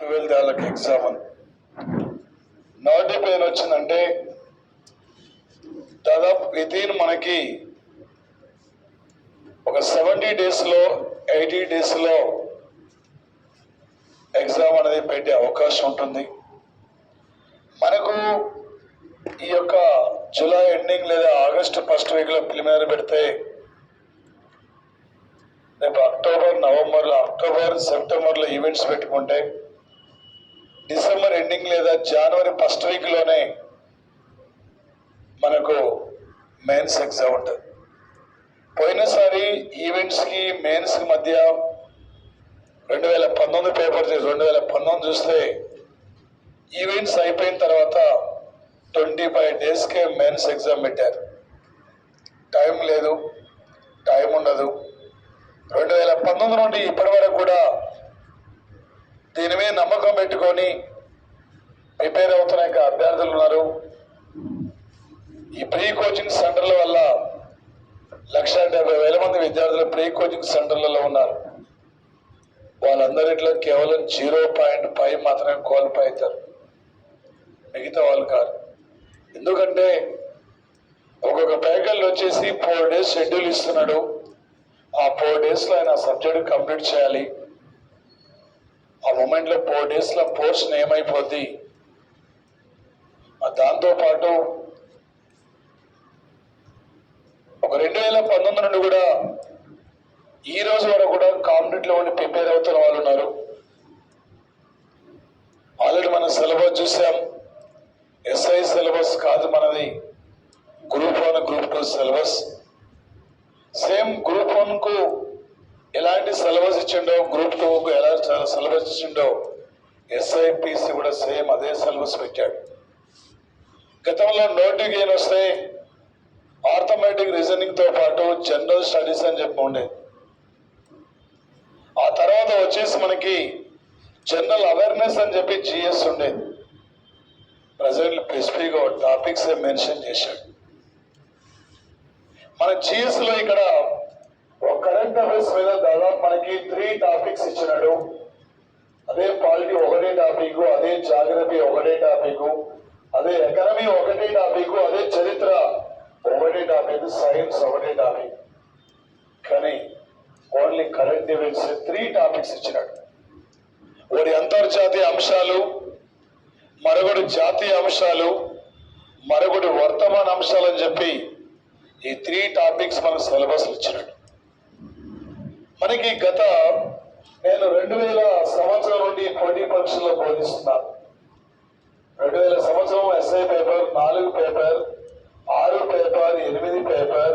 12th వాళ్ళకి exam అని notification వచ్చిందంటే దాదాపు వితిన్ మనకి ఒక 70 డేస్లో 80 డేస్లో ఎగ్జామ్ అనేది పెట్టే అవకాశం ఉంటుంది. మనకు ఈ యొక్క జూలై ఎండింగ్ లేదా ఆగస్టు ఫస్ట్ వీక్లో ప్రిలిమినరీ పెడితే రేపు అక్టోబర్ సెప్టెంబర్లో ఈవెంట్స్ పెట్టుకుంటే డిసెంబర్ ఎండింగ్ లేదా జనవరి ఫస్ట్ వీక్లోనే మనకు మెయిన్స్ ఎగ్జామ్ ఉంటుంది. పోయినసారి ఈవెంట్స్కి మెయిన్స్కి మధ్య 2019 పేపర్ 2019 చూస్తే ఈవెంట్స్ అయిపోయిన తర్వాత 25 డేస్కే మెయిన్స్ ఎగ్జామ్ పెట్టారు. టైం లేదు, టైం ఉండదు. 2019 నుండి ఇప్పటి వరకు కూడా దీని మీద నమ్మకం పెట్టుకొని ప్రిపేర్ అవుతున్న అభ్యర్థులు ఉన్నారు. ఈ ప్రీ కోచింగ్ సెంటర్ల వల్ల 1,70,000 మంది విద్యార్థులు ప్రీ కోచింగ్ సెంటర్లలో ఉన్నారు. వాళ్ళందరిలో కేవలం 0.5 మాత్రమే క్వాలిఫై అవుతారు, మిగతా వాళ్ళు కాదు. ఎందుకంటే ఒక్కొక్క ఫ్యాకల్టీ వచ్చేసి 4 డేస్ షెడ్యూల్ ఇస్తున్నాడు. ఆ 4 డేస్లో ఆయన సబ్జెక్ట్ కంప్లీట్ చేయాలి. ఆ మూమెంట్లో 4 డేస్లో పోర్షన్ ఏమైపోద్ది. దాంతోపాటు ఒక 2019 నుండి కూడా ఈ రోజు వరకు కూడా కాంపిటేటివ్లో ఉండి ప్రిపేర్ అవుతున్న వాళ్ళు ఉన్నారు. ఆల్రెడీ మనం సిలబస్ చూసాం. ఎస్ఐ సిలబస్ కాదు మనది, group 1 group 2 syllabus. Same group 1కు ఎలాంటి సిలబస్ ఇచ్చిండో గ్రూప్ 2కు ఎలా సిలబస్ ఇచ్చిండో ఎస్ఐపిసి కూడా సేమ్ అదే సిలబస్ పెట్టాడు. గతంలో నోటిఫికేషన్ వస్తే ఆర్థమెటిక్ రీజనింగ్తో పాటు జనరల్ స్టడీస్ అని చెప్పి ఉండేది. ఆ తర్వాత వచ్చేసి మనకి జనరల్ అవేర్నెస్ అని చెప్పి జిఎస్ ఉండేది. ప్రజెంట్ స్పెసిఫిక్గా టాపిక్స్ మెన్షన్ చేశాడు. మన జిఎస్లో ఇక్కడ ఒక కరెంట్ అఫైర్స్ మీద దాదాపు మనకి 3 టాపిక్స్ ఇచ్చినాడు. అదే పాలిటీ ఒకటే టాపిక్, అదే జాగ్రఫీ ఒకటే టాపిక్, అదే ఎకనమీ ఒకటే టాపిక్, అదే చరిత్ర ఒకటే టాపిక్, సైన్స్ ఒకటే టాపిక్. కానీ ఓన్లీ కరెంట్ ఈవెంట్స్ 3 టాపిక్స్ ఇచ్చినాడు. ఒకటి అంతర్జాతీయ అంశాలు, మరొకటి జాతీయ అంశాలు, మరొకటి వర్తమాన అంశాలు అని చెప్పి ఈ 3 టాపిక్స్ మనకు సిలబస్ ఇచ్చినాడు. మనకి నేను 2000 సంవత్సరం నుండి పోటీ పరీక్షల్లో బోధిస్తున్నాను. 2000 సంవత్సరం SI paper 4 paper, 6 paper, 8 paper,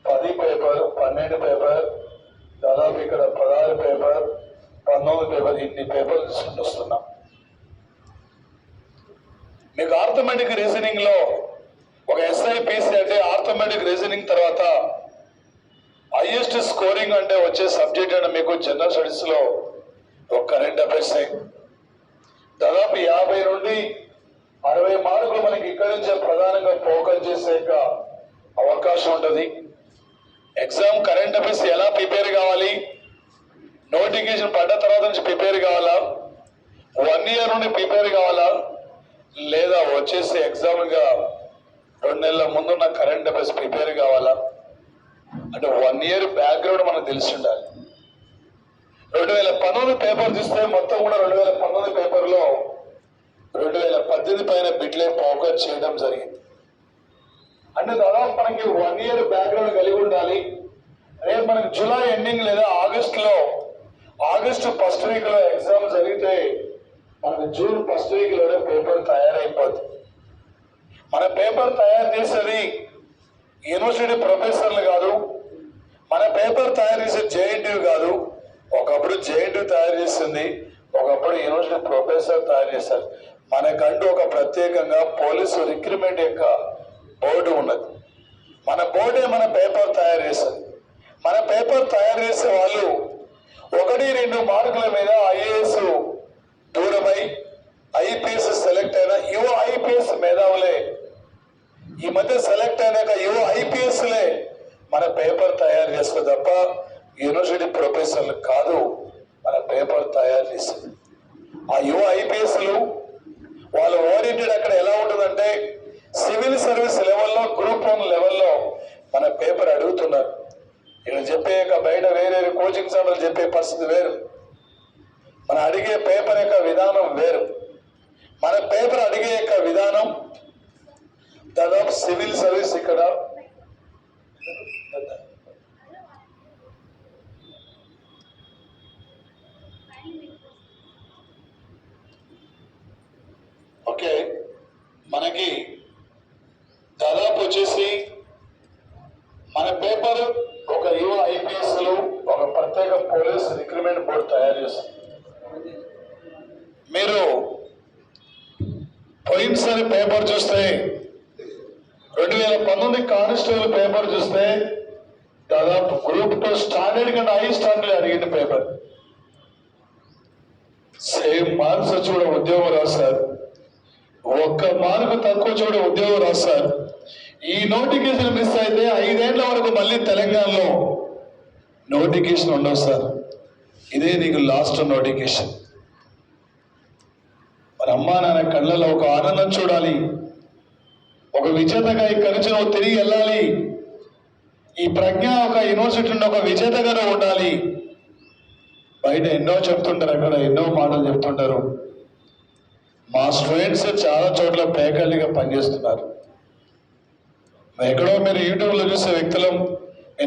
10 paper, 12 paper, దాదాపు ఇక్కడ 16 పేపర్, 19 పేపర్, ఇన్ని పేపర్లు తీసుకుంటూ వస్తున్నాం. మీకు ఆర్థమెటిక్ రీజనింగ్ లో ఒక ఎస్ఐపిసి అంటే ఆర్థమెటిక్ రీజనింగ్ తర్వాత హైయెస్ట్ స్కోరింగ్ అంటే వచ్చే సబ్జెక్ట్ అంటే మీకు జనరల్ స్టడీస్ లో ఒక కరెంట్ అఫైర్స్. దాదాపు 50 నుండి 60 మార్కులు మనకి ఇక్కడి నుంచే ప్రధానంగా ఫోకస్ చేసే అవకాశం ఉంటుంది. ఎగ్జామ్ కరెంట్ అఫైర్స్ ఎలా ప్రిపేర్ కావాలి, నోటిఫికేషన్ పడ్డ తర్వాత నుంచి ప్రిపేర్ కావాలా, 1 ఇయర్ నుండి ప్రిపేర్ కావాలా, లేదా వచ్చేసి ఎగ్జామ్గా 2 నెలల ముందున్న కరెంట్ అఫైర్స్ ప్రిపేర్ కావాలా అంటే 1 ఇయర్ బ్యాక్గ్రౌండ్ మనకు తెలిసి ఉండాలి. 2019 పేపర్ చూస్తే మొత్తం కూడా 2019 పేపర్లో 2018 పైన బిట్లే ఫోకస్ చేయడం జరిగింది. అంటే దాదాపు మనకి 1 ఇయర్ బ్యాక్గ్రౌండ్ కలిగి ఉండాలి. రేపు మనకి జూలై ఎండింగ్ లేదా ఆగస్టు ఫస్ట్ వీక్లో ఎగ్జామ్ జరిగితే మనకి జూన్ ఫస్ట్ వీక్లోనే పేపర్ తయారైపోతుంది. మన పేపర్ తయారు చేసేది యూనివర్సిటీ ప్రొఫెసర్లు కాదు, మన పేపర్ తయారు చేసే జేఎన్టీయూ కాదు. ఒకప్పుడు జేఎన్టీయూ తయారు చేసింది, ఒకప్పుడు యూనివర్సిటీ ప్రొఫెసర్ తయారు చేశారు. మనకంటూ ఒక ప్రత్యేకంగా పోలీసు రిక్రూట్మెంట్ యొక్క బోర్డు ఉన్నది. మన బోర్డే మన పేపర్ తయారు చేస్తుంది. మన పేపర్ తయారు చేసే వాళ్ళు 1-2 మార్కుల మీద ఐఏఎస్ దూరమై ఐపీఎస్ సెలెక్ట్ అయిన యువ ఐపీఎస్ మేధావులే ఈ మధ్య సెలెక్ట్ అయినాక యువ ఐపీఎస్లే మన పేపర్ తయారు చేస్తారు తప్ప యూనివర్సిటీ ప్రొఫెసర్లు కాదు మన పేపర్ తయారు చేసేది. ఆ యువ ఐపీఎస్లు వాళ్ళ ఓరియంటెడ్ అక్కడ ఎలా ఉంటుందంటే సివిల్ సర్వీస్ లెవెల్లో గ్రూప్ 1 లెవెల్లో మన పేపర్ అడుగుతున్నారు. ఇక్కడ చెప్పే బయట వేరే కోచింగ్ సెంటర్లు చెప్పే పరిస్థితి వేరు, మన అడిగే పేపర్ యొక్క విధానం వేరు. మన పేపర్ అడిగే యొక్క విధానం దాదాపు సివిల్ సర్వీస్ ఇక్కడ ఓకే మనకి దాదాపు వచ్చేసి మన పేపర్ ఒక యువ ఐపీఎస్లు ఒక ప్రత్యేక పోలీస్ రిక్రూట్మెంట్ బోర్డు తయారు చేస్తుంది. మీరు పోయినసారి పేపర్ చూస్తే 2019 కానిస్టేబుల్ పేపర్ చూస్తే దాదాపు గ్రూప్ 2 స్టాండర్డ్ కన్నా హై స్టాండర్డ్ అడిగింది పేపర్. సేమ్ మార్క్స్ వచ్చి కూడా ఉద్యోగం రాస్తారు, ఒక్క మార్కు తక్కువ చూడ ఉద్యోగం రాస్తారు. ఈ నోటిఫికేషన్ మిస్ అయితే 5 ఏళ్ల వరకు మళ్ళీ తెలంగాణలో నోటిఫికేషన్ ఉండవు సార్. ఇదే నీకు లాస్ట్ నోటిఫికేషన్. మన అమ్మా నాన్న కళ్ళలో ఒక ఆనందం చూడాలి, ఒక విజేతగా ఇక్కడి నుంచి నువ్వు తిరిగి వెళ్ళాలి. ఈ ప్రజ్ఞ ఒక యూనివర్సిటీ నుండి ఒక విజేతగా నువ్వు ఉండాలి. బయట ఎన్నో చెప్తుంటారు, అక్కడ ఎన్నో మాటలు చెప్తుంటారు. మా స్టూడెంట్స్ చాలా చోట్ల ఫ్యాకల్టీగా పనిచేస్తున్నారు. ఎక్కడో మీరు యూట్యూబ్లో చూసే వ్యక్తులం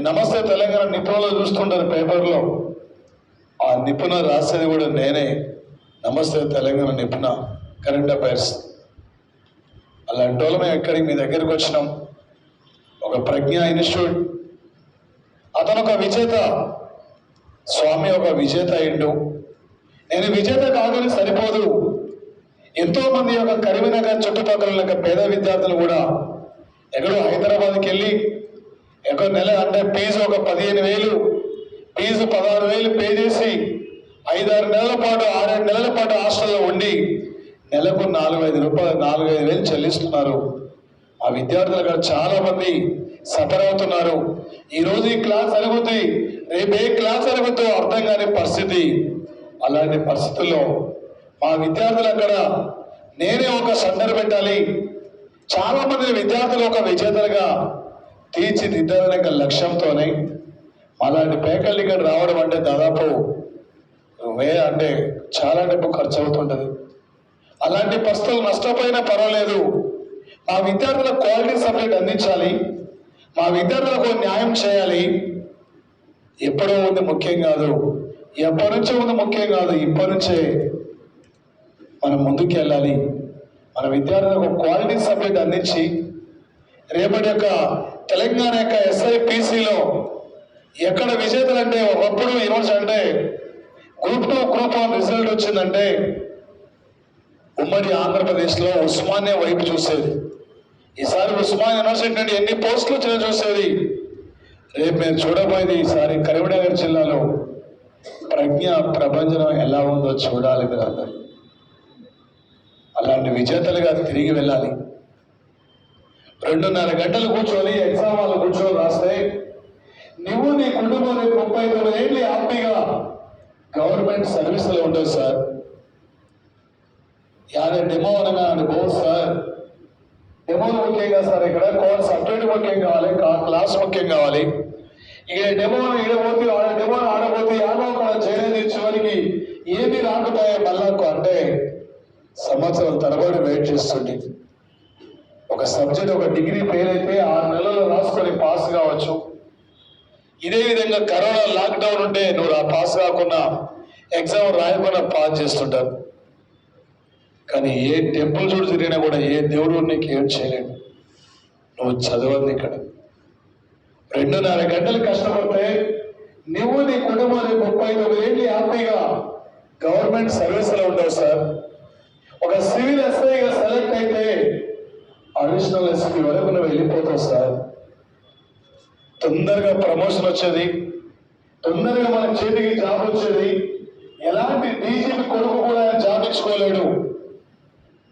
నమస్తే తెలంగాణ నిపుణులు చూస్తుంటారు పేపర్లో. ఆ నిపుణ రాసేది కూడా నేనే, నమస్తే తెలంగాణ నిపుణ కరెంట్ అఫైర్స్. అలాంటి వాళ్ళు మేము ఎక్కడికి మీ దగ్గరికి వచ్చినాం. ఒక ప్రజ్ఞా ఇన్స్టిట్యూట్, అతను ఒక విజేత, స్వామి ఒక విజేత అయిండు. నేను విజేత కాదని సరిపోదు, ఎంతో మంది యొక్క కరీంనగర్ చుట్టుపక్కల పేద విద్యార్థులు కూడా ఎక్కడో హైదరాబాద్కి వెళ్ళి ఎక్కడో నెల అంటే ఫీజు ఒక 15,000 ఫీజు 16,000 పే చేసి 5-6 నెలల పాటు 6-7 నెలల పాటు హాస్టల్లో ఉండి నెలకు 4-5 వేలు చెల్లిస్తున్నారు. ఆ విద్యార్థులు అక్కడ చాలా మంది సఫర్ అవుతున్నారు. ఈరోజు ఈ క్లాస్ జరుగుతుంది, రేపు ఏ క్లాస్ జరుగుతుందో అర్థం కాని పరిస్థితి. అలాంటి పరిస్థితుల్లో మా విద్యార్థులు అక్కడ నేనే ఒక సెంటర్ పెట్టాలి, చాలా మంది విద్యార్థులు ఒక విజేతలుగా తీర్చిదిద్దాలనే లక్ష్యంతోనే అలాంటి ఫ్యాకల్టీ ఇక్కడ రావడం అంటే దాదాపు అంటే చాలా డబ్బు ఖర్చు అవుతుంటది. అలాంటి పరిస్థితులు నష్టపోయినా పర్వాలేదు, మా విద్యార్థులకు క్వాలిటీ సబ్జెక్ట్ అందించాలి, మా విద్యార్థులకు న్యాయం చేయాలి. ఎప్పుడో ఉంది ముఖ్యం కాదు, ఎప్పటి నుంచో ఉంది ముఖ్యం కాదు, ఇప్పటి నుంచే మనం ముందుకు వెళ్ళాలి. మన విద్యార్థులకు క్వాలిటీ సబ్జెక్ట్ అందించి రేపటి యొక్క తెలంగాణ యొక్క SIPCలో ఎక్కడ విజేతలు అంటే ఒకప్పుడు యూనివర్సిటీ అంటే గ్రూప్ 2 గ్రూప్ 1 రిజల్ట్ వచ్చిందంటే ఉమ్మడి ఆంధ్రప్రదేశ్లో ఉస్మానియా వైపు చూసేది. ఈసారి ఉస్మానియా యూనివర్సిటీ నుండి ఎన్ని పోస్టులు వచ్చినా చూసేది. రేపు మేము చూడబోయేది ఈసారి కరీంనగర్ జిల్లాలో ప్రజ్ఞ ప్రపంచం ఎలా ఉందో చూడాలి మీరు అందరూ. అలాంటి విజేతలుగా తిరిగి వెళ్ళాలి. 2.5 గంటలు కూర్చొని ఎగ్జామ్ వాళ్ళు కూర్చొని రాస్తే నువ్వు నీ కుటుంబం 39 ఏళ్ళు హ్యాపీగా గవర్నమెంట్ సర్వీసులో ఉంటుంది సార్. యాదే డెమో అనగా బోర్డు సార్, డెమోలు ముఖ్యంగా సార్. ఇక్కడ కోర్స్ సబ్జెక్ట్ ముఖ్యం కావాలి, క్లాస్ ముఖ్యం కావాలి. ఇక డెమోను ఈడబోతే డెమోను ఆడబోతే ఆడో కూడా చేయలేదు. చివరికి ఏమి రాకపోయే మళ్ళాకు అంటే సంవత్సరం తరబడి వెయిట్ చేస్తుంది. ఒక సబ్జెక్ట్ ఒక డిగ్రీ ఫెయిల్ అయితే 6 నెలలు రాసుకొని పాస్ కావచ్చు. ఇదే విధంగా కరోనా లాక్డౌన్ ఉంటే నువ్వు పాస్ కాకుండా ఎగ్జామ్ రాయకుండా పాస్ చేస్తుంటారు. కానీ ఏ టెంపుల్ చూడు తిరిగినా కూడా ఏ దేవుడు నీకు ఏం చేయలేడు. నువ్వు చదవండి. ఇక్కడ 2.5 గంటలు కష్టపడితే నువ్వు నీ కుటుంబం 39 ఏళ్ళు హ్యాపీగా గవర్నమెంట్ సర్వీస్లో ఉండవు సార్. ఒక సివిల్ SIగా సెలెక్ట్ అయితే అడిషనల్ SP వరకు నువ్వు వెళ్ళిపోతావు సార్. తొందరగా ప్రమోషన్ వచ్చేది, తొందరగా మన చేతికి జాబ్ వచ్చేది. ఎలాంటి డీజీపీ కొడుకు కూడా ఆయన జాబ్ ఇచ్చుకోలేడు,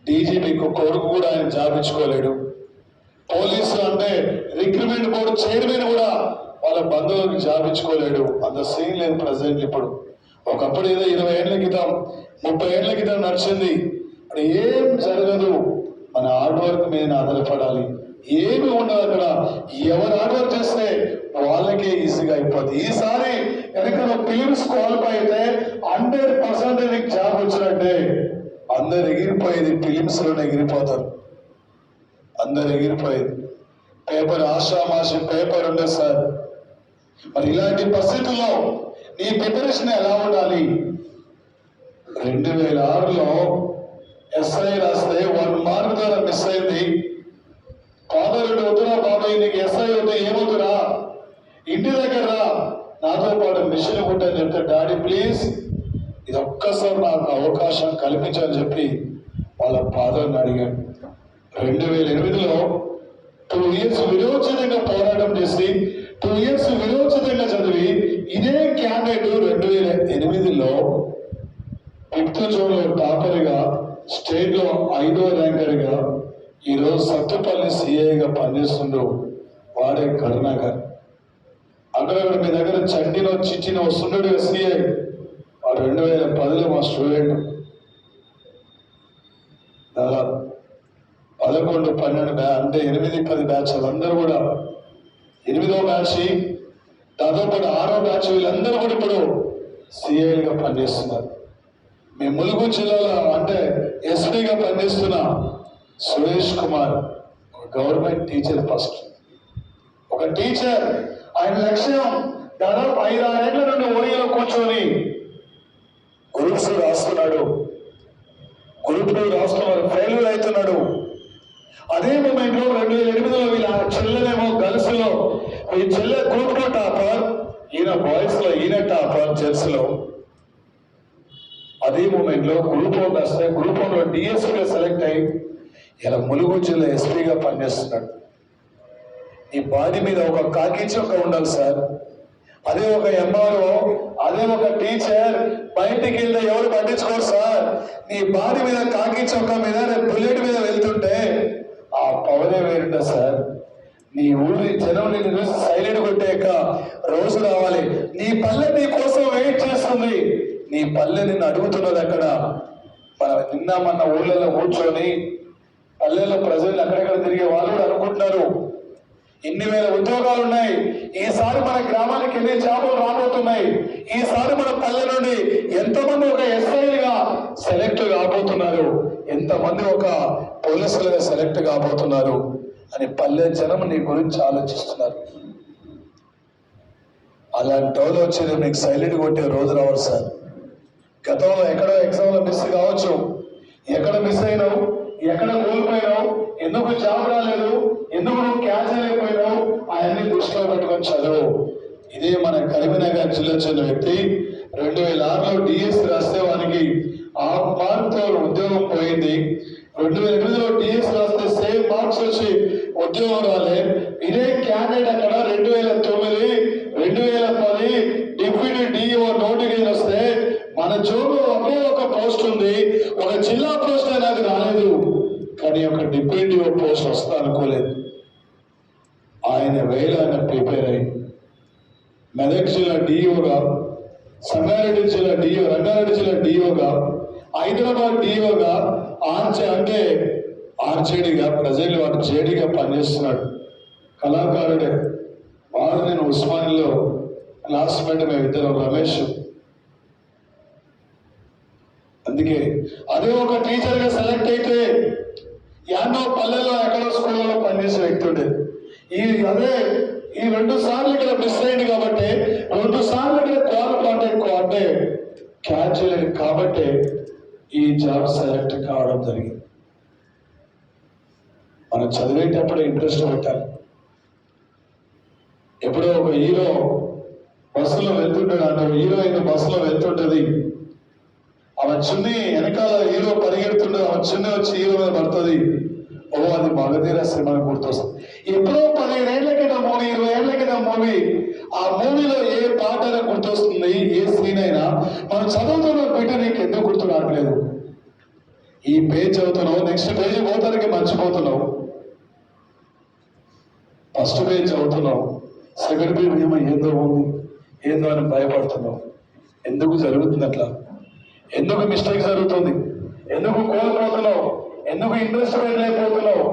డీజీపీ కొడుకు కూడా ఆయన జాబ్ ఇచ్చుకోలేడు. పోలీసు అంటే రిక్రూట్మెంట్ బోర్డు చైర్మన్ కూడా వాళ్ళ బంధువులకు జాబ్ ఇచ్చుకోలేడు. అంత సీన్ లేదు ప్రజెంట్. ఇప్పుడు ఒకప్పుడు ఏదో 20 ఏళ్ల క్రితం 30 ఏళ్ల క్రితం నడిచింది. ఇప్పుడు ఏం జరగదు. మన హార్డ్ వర్క్ మీద ఆధారపడాలి. ఏమి ఉండదు అక్కడ. ఎవరు హార్డ్ వర్క్ చేస్తే వాళ్ళకే ఈజీగా అయిపోద్ది. ఈసారి కనుక నువ్వు ఫిలిమ్స్ క్వాలిఫై అయితే 100% నీకు జాబ్ వచ్చినట్టే. అందరు ఎగిరిపోయేది ఫిలిమ్స్ లోనే ఎగిరిపోతారు. అందరు ఎగిరిపోయేది. పేపర్ ఆషామాషి పేపర్ ఉండదు సార్. మరి ఇలాంటి పరిస్థితుల్లో నీ ప్రిపరేషన్ ఎలా ఉండాలి? 2006లో ఎస్ఐ రాస్తే 1 మార్క్ ద్వారా మిస్ అయింది. ఫాదర్ వద్దురా బాబాయ్, నీకు ఎస్ఐ వద్దు, ఏమొద్దురా, ఇంటి దగ్గర నాతో పాటు మిషన్ కుట్టని చెప్తే, డాడీ ప్లీజ్ ఇది ఒక్కసారి నాకు అవకాశం కల్పించని చెప్పి వాళ్ళ ఫాదర్ని అడిగాడు. 2008లో 2 ఇయర్స్ విరోచితంగా పోరాటం చేసి 2 ఇయర్స్ విరోచితంగా చదివి ఇదే క్యాండిడేట్ 2008లో 5th జోన్లో టాపర్గా, స్టేట్ లో 5వ ర్యాంకర్గా ఈరోజు సత్తుపల్లి సిఐగా పనిచేస్తుండు. వాడే కరుణాకర్. అక్కడక్కడ మీ దగ్గర చట్టినో చిచ్చినో వస్తుండడు సిఐ. వాడు 2010లో మా స్టూడెంట్. దాదాపు 11, 12 అంటే 8, 10 బ్యాచ్లు అందరూ కూడా 8వ బ్యాచ్, దాదాపు 6వ బ్యాచ్, వీళ్ళందరూ కూడా ఇప్పుడు సిఐలుగా పనిచేస్తున్నారు. మీ ములుగు జిల్లాలో అంటే ఎస్పీగా పనిచేస్తున్న Suresh Kumar government teacher. First ఒక టీచర్, ఆయన లక్ష్యం దాదాపు 5-6 ఏళ్ల నుండి ఓడిలో కూర్చొని గ్రూప్స్ రాస్తున్నాడు. గ్రూప్ 2 రాస్తున్నాడు, ఫెయిల్యూర్ అవుతున్నాడు. అదే మూమెంట్ లో 2008లో వీళ్ళ చెల్లెనేమో గర్ల్స్ లో, ఈ చెల్లె గ్రూప్ 2 టాపర్, ఈయన బాయ్స్ లో ఈయన టాపర్ జెంట్స్ లో. అదే మూమెంట్ లో గ్రూప్ 1 వస్తే గ్రూప్ 1లో డిఎస్పీగా సెలెక్ట్ అయ్యి ఇలా ములుగు జిల్లా ఎస్పీగా పనిచేస్తున్నాడు. ఈ బాడీ మీద ఒక కాకి చొక్క ఉండాలి సార్. అదే ఒక ఎంఆర్ఓ, అదే ఒక టీచర్ బయటికి వెళ్తే ఎవరు పట్టించుకోరు సార్. నీ బాడీ మీద కాకి చొక్క మీద బుల్లెట్ మీద వెళ్తుంటే ఆ పవరే వేరుంటా సార్. నీ ఊరి జనం నిన్ను చూసి సైలెంట్ కొట్టాక రోజు రావాలి. నీ పల్లె నీ కోసం వెయిట్ చేస్తుంది. నీ పల్లె నిన్ను అడుగుతున్నది. అక్కడ నిన్న మన ఊళ్ళలో కూర్చొని పల్లెల్లో ప్రజలు అక్కడెక్కడ తిరిగే వాళ్ళు కూడా అనుకుంటున్నారు, ఇన్ని వేల ఉద్యోగాలు ఉన్నాయి, ఈసారి మన గ్రామానికి ఎన్ని జాబులు రాబోతున్నాయి, ఈసారి మన పల్లె నుండి ఎంతమంది ఒక ఎస్ఐలుగా సెలెక్ట్ కాబోతున్నారు, ఎంతమంది ఒక పోలీసులుగా సెలెక్ట్ కాబోతున్నారు అని పల్లె జనం నీ గురించి ఆలోచిస్తున్నారు. అలాంటి వాళ్ళు వచ్చి మీకు సైలెంట్ కొట్టే రోజు రావాలి సార్. గతంలో ఎక్కడో ఎగ్జామ్లో మిస్ కావచ్చు, ఎక్కడ మిస్ అయినావు, ఎక్కడ కోల్పోయినావు, ఎందుకు జాబ్ రాలేదు, ఎందుకు నువ్వు క్యాచ్ అయిపోయినావు, అవన్నీ దృష్టిలో పెట్టుకొని చదువు. ఇదే మన కరీంనగర్ జిల్లా చెందిన వ్యక్తి 2006లో డిఎస్ రాస్తే వానికి 6 మార్క్తో ఉద్యోగం పోయింది. 2008లో డిఎస్ రాస్తే సేమ్ మార్క్స్ వచ్చి ఉద్యోగం రాలే. ఇదే క్యాండిడేట్ అక్కడ 2009, 2010 డిప్యూటీ డిఓ నోటిఫికేషన్ వస్తే మన జోబులో ఒకే ఒక పోస్ట్ ఉంది, ఒక జిల్లా పోస్ట్ నాకు రాలేదు, కానీ ఒక డిప్యూటీ పోస్ట్ వస్తా అనుకోలేదు. ఆయన ఆయన ప్రిపేర్ అయ్యి మెదక్ జిల్లా డిఓగా, సంగారెడ్డి జిల్లా డిఓ, రంగారెడ్డి జిల్లా డిఓగా, హైదరాబాద్ డిఓగా, అంటే ఆర్జేడీగా ప్రజలు వాడు జేడీగా పనిచేస్తున్నాడు. కళాకారుడే వాడు. నేను ఉస్మానియాలో క్లాస్మేట్, మేమిద్దరం రమేష్. అందుకే అదే ఒక టీచర్ గా సెలెక్ట్ అయితే యానో పల్లెల్లో ఎక్కడో స్కూల్లో పనిచేసే వ్యక్తి ఉండేది. అదే ఈ 2 సార్లు ఇక్కడ మిస్ అయింది కాబట్టి 2 సార్లు ఇక్కడ క్వాలిఫై అంటే క్యాచ్ చేయలేదు కాబట్టి ఈ జాబ్ సెలెక్ట్ కావడం జరిగింది. మనం చదివేటప్పుడు ఇంట్రెస్ట్ పెట్టాలి. ఎప్పుడో ఒక హీరో బస్సులో వెళ్తుంటాడు, అంటే హీరోయిన్ బస్సులో వెళ్తుంటది, ఆమె చున్ని వెనకాల హీరో పరిగెడుతుండదు, ఆమె చున్ని వచ్చి హీరో మీద పడుతుంది. ఓ అది మగధీర సినిమాని గుర్తొస్తుంది. ఎప్పుడో 15 ఏళ్ల క్రితం మూవీ, 20 ఏళ్ల క్రితం మూవీ, ఆ మూవీలో ఏ పాట అయినా గుర్తొస్తుంది, ఏ సీన్ అయినా. మనం చదువుతున్న బిడ్డ నీకు ఎందుకు గుర్తు రావట్లేదు? ఈ పేజ్ చదువుతున్నావు, నెక్స్ట్ పేజ్ పోతానికి మర్చిపోతున్నావు. ఫస్ట్ పేజ్ చదువుతున్నావు, సెకండ్ పేజ్ ఏమో ఏందో ఉంది, ఏందో అని భయపడుతున్నావు. ఎందుకు జరుగుతుంది అట్లా? ఎందుకు మిస్టేక్ జరుగుతుంది? ఎందుకు కోల్పోతున్నావు? ఎందుకు ఇంట్రెస్ట్ పెట్టలేకపోతున్నావు?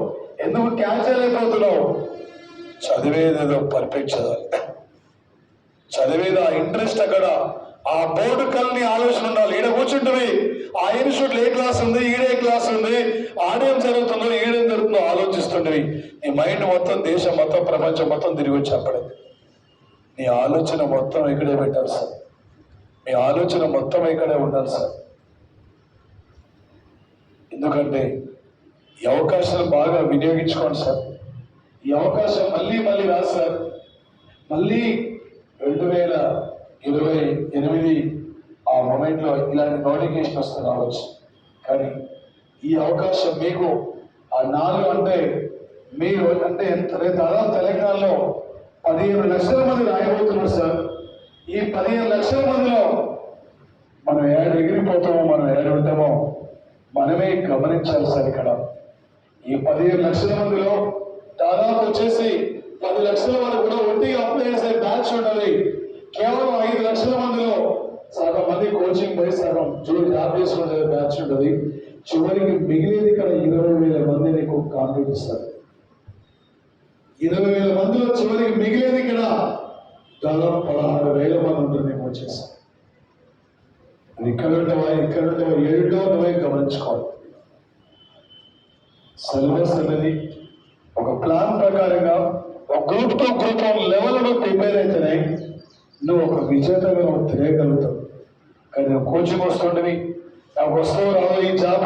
ఎందుకు క్యాచ్ చేయలేకపోతున్నావు? చదివేదేదో పర్ఫెక్ట్ చదవాలి. చదివేది ఆ ఇంట్రెస్ట్ అక్కడ ఆ బోర్డు కల్ని ఆలోచన ఉండాలి. ఈడ కూర్చుంటుంది ఆ ఇన్స్టిట్యూట్లో ఏ క్లాస్ ఉంది, ఈడే క్లాస్ ఉంది, ఆడేం జరుగుతుందో ఈడేం జరుగుతుందో ఆలోచిస్తుండేవి. నీ మైండ్ మొత్తం దేశం మొత్తం ప్రపంచం మొత్తం తిరిగి వచ్చి అప్పుడే నీ ఆలోచన మొత్తం ఇక్కడే పెట్టాలి సార్. మీ ఆలోచన మొత్తం ఇక్కడే ఉండాలి సార్. ఎందుకంటే ఈ అవకాశాలు బాగా వినియోగించుకోండి సార్. ఈ అవకాశం మళ్ళీ మళ్ళీ రాదు సార్. మళ్ళీ 2028 ఆ మూమెంట్లో ఇలాంటి నోటిఫికేషన్ వస్తే రావచ్చు. కానీ ఈ అవకాశం మీకు ఆ 4 అంటే మీరు అంటే దాదాపు తెలంగాణలో 15 లక్షల మంది రాయబోతున్నారు సార్. ఈ 15 లక్షల మందిలో మనం ఏడు ఎగిరిపోతామో మనం ఏడు ఉంటామో మనమే గమనించాలి సార్. ఇక్కడ ఈ 15 లక్షల మందిలో దాదాపు వచ్చేసి 10 లక్షల వరకు కూడా ఒట్టిగా అప్లై చేసే బ్యాచ్ ఉండాలి. కేవలం 5 లక్షల మందిలో సగం మంది కోచింగ్ పోయి సగం జాబ్ చేసుకునే బ్యాచ్ ఉంటుంది. చివరికి మిగిలింది ఇక్కడ 20,000 మంది నీకు కాంట్రిబ్యూట్ ఇస్తారు. 20,000 మందిలో చివరికి మిగిలేది ఇక్కడ దాదాపు 16,000 మంది ఉంటుంది. నీకు వచ్చేసి ఇక్కడ ఏడులో నువ్వే గమనించుకోవాలి. సిలబస్ అనేది ఒక ప్లాన్ ప్రకారంగా ఒక group two group level prepare అయితేనే నువ్వు ఒక విజేతగా నువ్వు తెలియగలుగుతావు. కానీ నువ్వు కోచింగ్ వస్తుండవి నాకు వస్తావు రావు ఈ జాబ్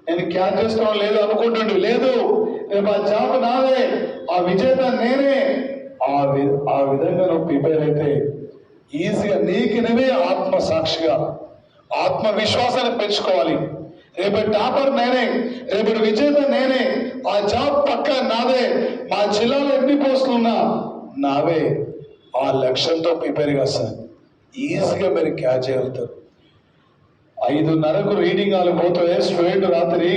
నేను క్యాచ్ చేసుకోవడం లేదు అనుకుంటుండే లేదు. రేపు ఆ జాబ్ నాదే, ఆ విజేత నేనే. ఆ విధంగా నువ్వు ప్రిపేర్ అయితే ఈజీగా నీకు నువ్వే ఆత్మసాక్షిగా ఆత్మవిశ్వాసాన్ని పెంచుకోవాలి. రేపటి టాపర్ నేనే, రేపటి విజేత నేనే, ఆ జాబ్ పక్క నాదే, మా జిల్లాలో ఎన్ని పోస్టులు ఉన్నా నావే. ఆ లక్ష్యంతో ప్రిపేర్ చేస్తాను. ఈజీగా మీరు క్యాచ్ చేయగలుగుతారు. 5:30కు రీడింగ్ హాల్ పోతే స్టూడెంట్ రాత్రి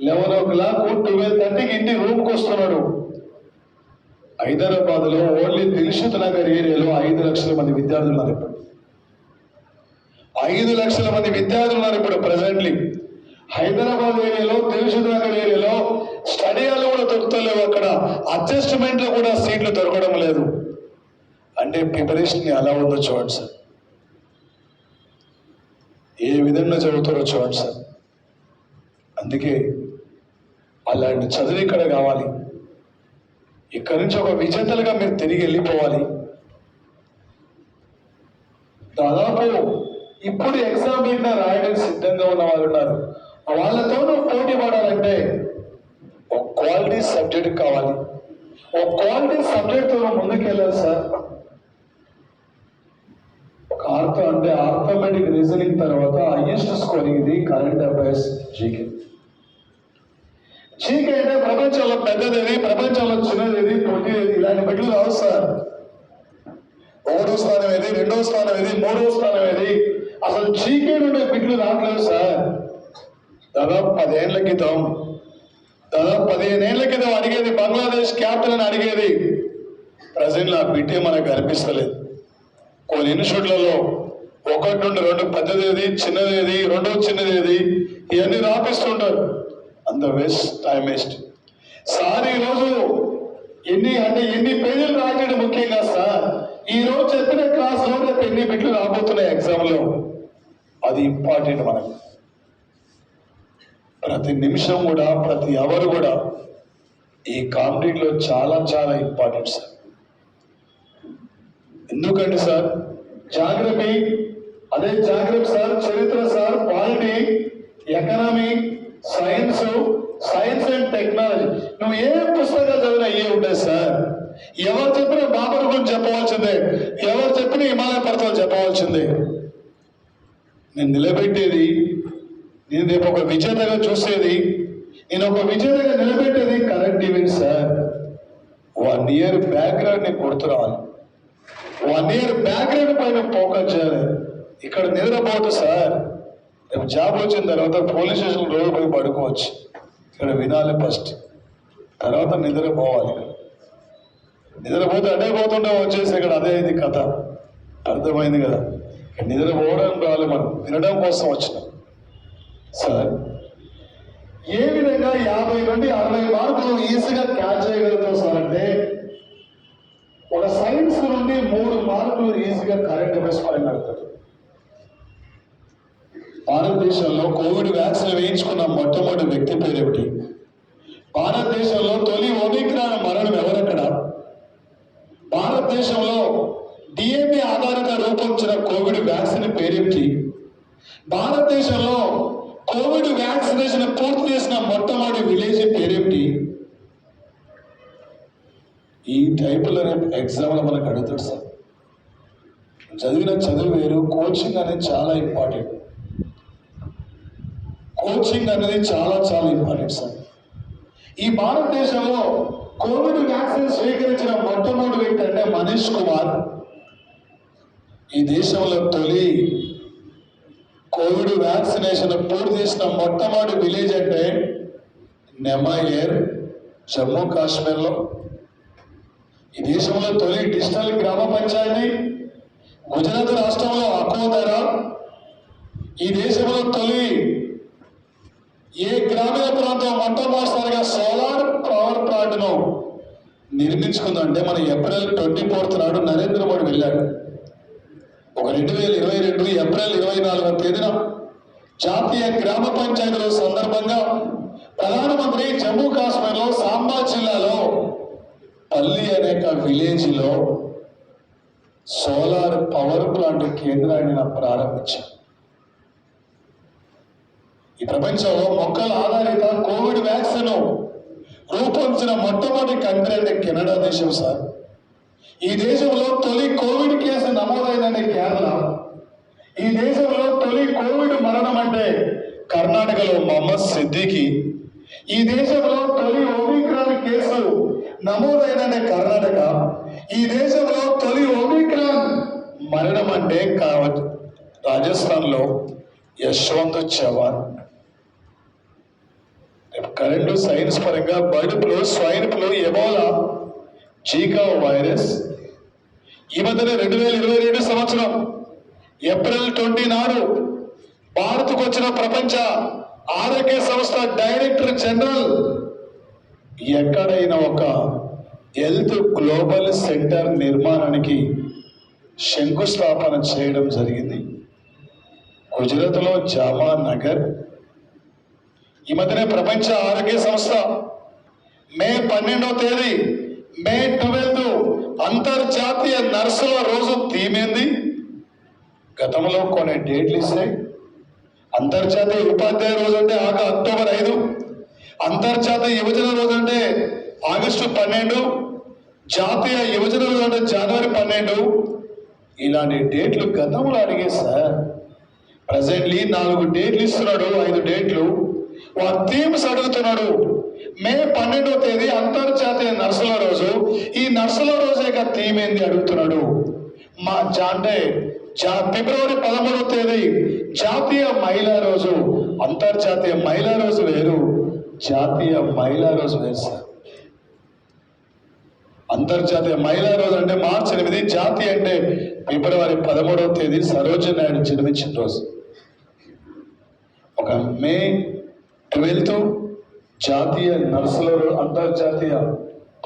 11 o'clock 12:30కి ఇంటి రూమ్కి వస్తున్నాడు. హైదరాబాద్లో ఓన్లీ దిల్షుక్ నగర్ ఏరియాలో 5 లక్షల మంది విద్యార్థులు ఉన్నారు. ఇప్పుడు 5 లక్షల మంది విద్యార్థులు ఉన్నారు ఇప్పుడు ప్రెసెంట్లీ హైదరాబాద్ ఏరియాలో. దిల్షుక్ నగర్ ఏరియాలో స్టడీ హాల్ కూడా దొరుకుతలేవు. అక్కడ అడ్జస్ట్మెంట్లో కూడా సీట్లు దొరకడం లేదు. అంటే ప్రిపరేషన్ ఎలా ఉందో చూడండి సార్. ఏ విధంగా చదువుతారో చూడండి సార్. అందుకే అలాంటి చదువు ఇక్కడ కావాలి. ఇక్కడి నుంచి ఒక విజేతలుగా మీరు తిరిగి వెళ్ళిపోవాలి. దాదాపు ఇప్పుడు ఎగ్జామ్ మీద రాయడానికి సిద్ధంగా ఉన్న వాళ్ళు ఉన్నారు. వాళ్ళతో పోటీ పడాలంటే ఒక క్వాలిటీ సబ్జెక్ట్ కావాలి. ఒక క్వాలిటీ సబ్జెక్ట్తో ముందుకు వెళ్ళాలి సార్. ఆర్థమెటిక్ రీజనింగ్ తర్వాత హైయెస్ట్ స్కోరింగ్ ఇది కరెంట్ అఫైర్స్ జీకే. జీకే అంటే ప్రపంచంలో పెద్దదేది, ప్రపంచంలో చిన్నదేది, పొట్టిదేది ఇలాంటి బిడ్డలు రావు సార్. 1వ స్థానం ఏది, 2వ స్థానం ఏది, 3వ స్థానం ఏది, అసలు జీకే నుండి బిడ్డలు రావట్లేదు సార్. దాదాపు 15 ఏళ్ల క్రితం అడిగేది బంగ్లాదేశ్ క్యాప్టెన్ అని అడిగేది. ప్రజెంట్లో ఆ బిడ్డే మనకు కనిపిస్తలేదు. కొన్ని ఇన్స్టిట్యూట్లలో 1 నుండి 2 పెద్దదేది, చిన్నదేది, 2వ చిన్నదేది ఇవన్నీ రాపిస్తుంటారు. అంత వేస్ట్, టైం వేస్ట్ సార్. ఈరోజు ఎన్ని పేజీలు రాయడం ముఖ్యంగా సార్. ఈ రోజు చెప్పిన క్లాస్లో రేపు ఎన్ని బిట్లు రాబోతున్నాయి ఎగ్జామ్లో, అది ఇంపార్టెంట్ మనకు. ప్రతి నిమిషం కూడా, ప్రతి అవర్ కూడా ఈ కాంపిటీట్లో చాలా చాలా ఇంపార్టెంట్ సార్. ఎందుకంటే సార్ జాగ్రఫీ, అదే జాగ్రఫీ సార్, చరిత్ర sir, polity, economy, science and technology, నువ్వు ఏ పుస్తకాలు చదివినా అయ్యే ఉంటాయి సార్. ఎవరు చెప్పిన బాబర్ గురించి చెప్పవలసిందే, ఎవరు చెప్పిన హిమాలయ పర్వతాలు చెప్పవలసిందే. నేను నిలబెట్టేది, నేను రేపు ఒక విజేతగా చూసేది, నేను ఒక విజేతగా నిలబెట్టేది current event sir. 1 year background ని గుర్తురావాలి. 1 year బ్యాక్గ్రౌండ్ పైన ఫోకస్ చేయాలి. ఇక్కడ నిద్రపోదు సార్. రేపు జాబ్ వచ్చిన తర్వాత పోలీస్ స్టేషన్ రోడ్డు పోయి పడుకోవచ్చు. ఇక్కడ వినాలి ఫస్ట్, తర్వాత నిద్రపోవాలి. నిద్రపోతే అడే పోతుండే వచ్చేసి ఇక్కడ అదే ఇది కథ. అర్థమైంది కదా. నిద్రపోవడం రాలే, మనం వినడం కోసం వచ్చినాం. సార్, ఏ విధంగా 50 నుండి 60 మార్కులు ఈజీగా క్యాచ్ చేయగలుగుతాం సార్ అంటే, ఒక సైన్స్ నుండి 3 మార్కులు ఈజీగా కరెంట్ అఫైర్స్ పైన అడుగుతాడు. భారతదేశంలో కోవిడ్ వ్యాక్సిన్ వేయించుకున్న మొట్టమొదటి వ్యక్తి పేరేమిటి? భారతదేశంలో తొలి ఒమిక్రాన్ మరణం ఎవరక్కడ? భారతదేశంలో డిఎన్ఏ ఆధారిత రూపొందించిన కోవిడ్ వ్యాక్సిన్ పేరేమిటి? భారతదేశంలో కోవిడ్ వ్యాక్సినేషన్ పూర్తి చేసిన మొట్టమొదటి విలేజ్ పేరేమిటి? ఈ టైపులో రేపు ఎగ్జామ్లో మనకు అడుగుతాడు సార్. చదివిన చదువు వేరు, కోచింగ్ అనేది చాలా ఇంపార్టెంట్. కోచింగ్ అనేది చాలా చాలా ఇంపార్టెంట్ సార్. ఈ భారతదేశంలో కోవిడ్ వ్యాక్సిన్ స్వీకరించిన మొట్టమొదటి వ్యక్తి అంటే మనీష్ కుమార్. ఈ దేశంలో తొలి కోవిడ్ వ్యాక్సినేషన్ పూర్తి చేసిన మొట్టమొదటి విలేజ్ అంటే నెమాయేర్, జమ్మూ కాశ్మీర్లో. ఈ దేశంలో తొలి డిజిటల్ గ్రామ పంచాయతీ గుజరాత్ రాష్ట్రంలో అకోదరా. ఈ దేశంలో తొలి ఏ గ్రామీణ ప్రాంతం మొట్టమొదటిసారిగా సోలార్ పవర్ ప్లాంట్ ను నిర్మించుకుందంటే మన ఏప్రిల్ 24 నాడు నరేంద్ర మోడీ వెళ్ళాడు. ఒక 2022 ఏప్రిల్ 24వ తేదీన జాతీయ గ్రామ పంచాయతీల సందర్భంగా ప్రధానమంత్రి జమ్మూ కాశ్మీర్లో సాంబా జిల్లాలో పల్లి అనే విలేజ్ లో సోలార్ పవర్ ప్లాంట్ కేంద్రాన్ని ప్రారంభించారు. ఈ ప్రపంచంలో మొక్కల ఆధారిత కోవిడ్ వ్యాక్సిన్ రూపొందించిన మొట్టమొదటి కంట్రీ అంటే కెనడా దేశం సార్. ఈ దేశంలో తొలి కోవిడ్ కేసు నమోదైందంటే కేరళ. ఈ దేశంలో తొలి కోవిడ్ మరణం అంటే కర్ణాటకలో మొహమ్మద్ సిద్దికి. ఈ దేశంలో తొలి ఒమిక్రాన్ కేసు నమోదైందంటే కర్ణాటక. ఈ దేశంలో తొలి ఒమిక్రాన్ మరణం అంటే రాజస్థాన్ లో యశ్వంత్ చవాన్. కరెంటు సైన్స్ పరంగా bird flu, swine flu, Ebola, జీకా virus. ఈ మధ్యన 2022 సంవత్సరం ఏప్రిల్ 20 నాడు భారత్కు వచ్చిన ప్రపంచ ఆరోగ్య సంస్థ డైరెక్టర్ జనరల్ ఎక్కడైనా ఒక హెల్త్ గ్లోబల్ సెంటర్ నిర్మాణానికి శంకుస్థాపన చేయడం జరిగింది గుజరాత్లో జామానగర్. ఈ మధ్యనే ప్రపంచ ఆరోగ్య సంస్థ మే 12వ తేదీ, మే 12 అంతర్జాతీయ నర్సుల రోజు థీమైంది. గతంలో కొన్ని డేట్లు ఇస్తాయి. అంతర్జాతీయ ఉపాధ్యాయ రోజు అంటే అక్టోబర్ 5, అంతర్జాతీయ యువజన రోజు అంటే ఆగస్టు 12, జాతీయ యువజన రోజు అంటే జనవరి 12. ఇలాంటి డేట్లు గతంలో అడిగే సార్. ప్రజెంట్లీ 4 డేట్లు ఇస్తున్నాడు, 5 డేట్లు. వారి థీమ్స్ అడుగుతున్నాడు. మే 12వ తేదీ అంతర్జాతీయ నర్సుల రోజు. ఈ నర్సుల రోజు యొక్క థీమ్ ఏంది అడుగుతున్నాడు. అంటే ఫిబ్రవరి 13వ తేదీ జాతీయ మహిళా రోజు. అంతర్జాతీయ మహిళా రోజు వేరు, జాతీయ మహిళా రోజు వేరు సార్. అంతర్జాతీయ మహిళా రోజు అంటే మార్చి 8, జాతీయ అంటే ఫిబ్రవరి 13వ తేదీ సరోజిని నాయుడు జన్మించిన రోజు. ఒక మే 12 జాతీయ నర్సుల, అంతర్జాతీయ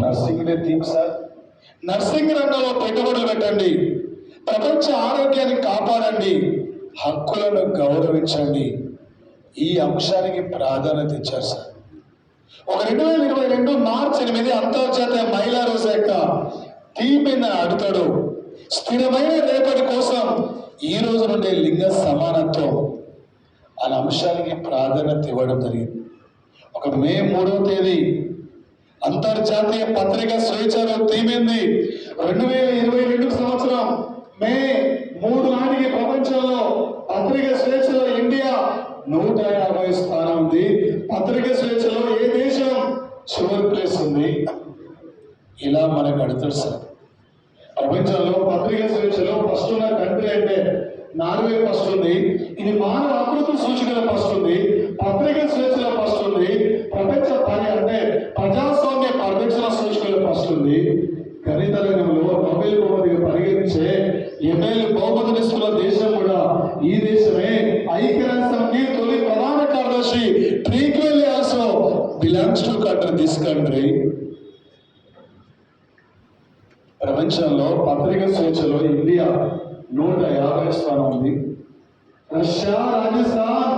nursing day theme sir. Nursing రంగంలో పెట్టుబడులు పెట్టండి, ప్రపంచ ఆరోగ్యాన్ని కాపాడండి, హక్కులను గౌరవించండి. ఈ అంశానికి ప్రాధాన్యత ఇచ్చారు సార్. ఒక 2022 మార్చి 8 అంతర్జాతీయ మహిళా రోజు యొక్క థీమ్ అడుగుతాడు. స్థిరమైన రేపటి కోసం ఈ రోజు నుండి లింగ సమానత్వం అనే అంశానికి ప్రాధాన్యత ఇవ్వడం జరిగింది. ఒక మే 3వ తేదీ అంతర్జాతీయ పత్రిక స్వేచ్ఛ థీమ్ ఏంది? 2022 సంవత్సరం మే 3 నాటికి ప్రపంచంలో పత్రిక స్వేచ్ఛలో ఇండియా 150 స్థానం ఉంది. పత్రిక స్వేచ్ఛలో ఏ దేశం చివరి ప్లేస్ ఉంది? ఇలా మనకు అడుగుతాడు సార్. ప్రపంచంలో పత్రిక స్వేచ్ఛలో ఫస్ట్ ఉన్న కంట్రీ అంటే నార్వే ఫస్ట్ ఉంది. ఇది మానవ హక్కుల సూచికలో ఫస్ట్ ఉంది. పత్రిక స్వేచ్ఛలో ఫస్ట్ ఉంది. ప్రపంచ అంటే ప్రజాస్వామ్య పరిరక్షణ సూచికలో ఫస్ట్ ఉంది. గణిత రంగంలో నోబెల్ బహుమతిగా పరిగణించే ఎంఏలు బహుమతినిస్తున్న దేశం కూడా equally also belongs to country this country. ప్రపంచంలో పత్రిక స్వేచ్ఛలో ఇండియా 150 స్థానం ఉంది. రష్యా, రాజస్థాన్,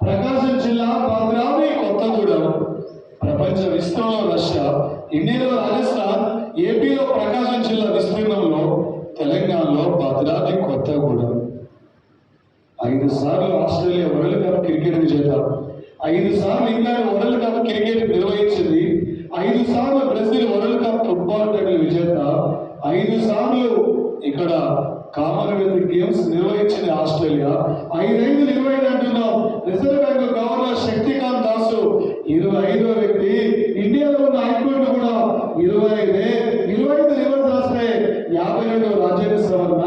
ప్రకాశం జిల్లా, భద్రాద్రి కొత్తగూడెం. ప్రపంచ విస్తృతంలో రష్యా, ఇండియాలో రాజస్థాన్, ఏపీలో ప్రకాశం జిల్లా విస్తీర్ణంలో, తెలంగాణలో భద్రాద్రి కొత్తగూడెం. 5 సార్లు ఆస్ట్రేలియా వరల్డ్ కప్ క్రికెట్ విజేత, 5 సార్లు ఇంగ్లాండ్ వరల్డ్ కప్ క్రికెట్ నిర్వహించింది, 5 సార్లు Brazil world cup football title విజేత, 5 సార్లు ఇక్కడ కామన్వెల్త్ గేమ్స్ నిర్వహించింది ఆస్ట్రేలియా. 5 అంటున్నాం. Reserve bank governor Shaktikanta Das 25వ వ్యక్తి. ఇండియాలో ఉన్న హైకోర్టు కూడా 25 రివర్స్ రాస్తే 52 రాజ్యాంగ సవరణ,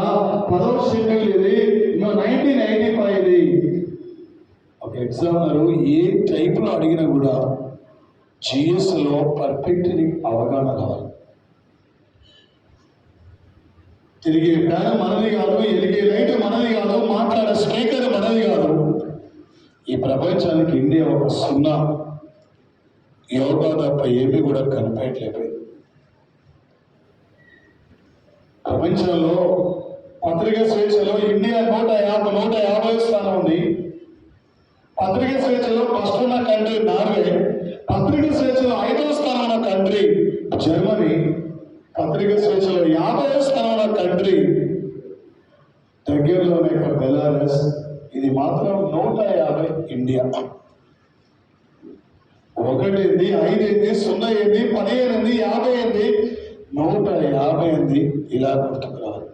10వ షెడ్యూల్ ఇది 1995 ఇది. ఒక ఎగ్జామినర్ ఏ టైప్ లో అడిగినా కూడా జిఎస్ లో పర్ఫెక్ట్ అవగాహన కావాలి. తిరిగే ఫ్యాన్ మనది కాదు, ఎలిగే లైట్ మనది కాదు, మాట్లాడే స్పీకర్ మనది కాదు. ఈ ప్రపంచానికి ఇండియా ఒక 0. యోగా తప్ప ఏమీ కూడా కనిపించలేదు. ప్రపంచంలో పత్రిక స్వేచ్ఛలో ఇండియా 150 స్థానం ఉంది. పత్రిక స్వేచ్ఛలో ఫస్ట్ ఉన్న కంట్రీ నార్వే. పత్రిక స్వేచ్ఛలో 5వ స్థానం ఉన్న కంట్రీ జర్మనీ. పత్రిక స్వేచ్ఛలో 50వ స్థానం ఉన్న కంట్రీ దగ్గరలోనే బెలారస్. ఇది మాత్రం 150 ఇండియా. 1 ఏంది, 5 ఏంది, 0 ఏంది, 15 ఏంది, 50 ఏంది, 150 ఏంది, ఇలా గుర్తుకురావాలి.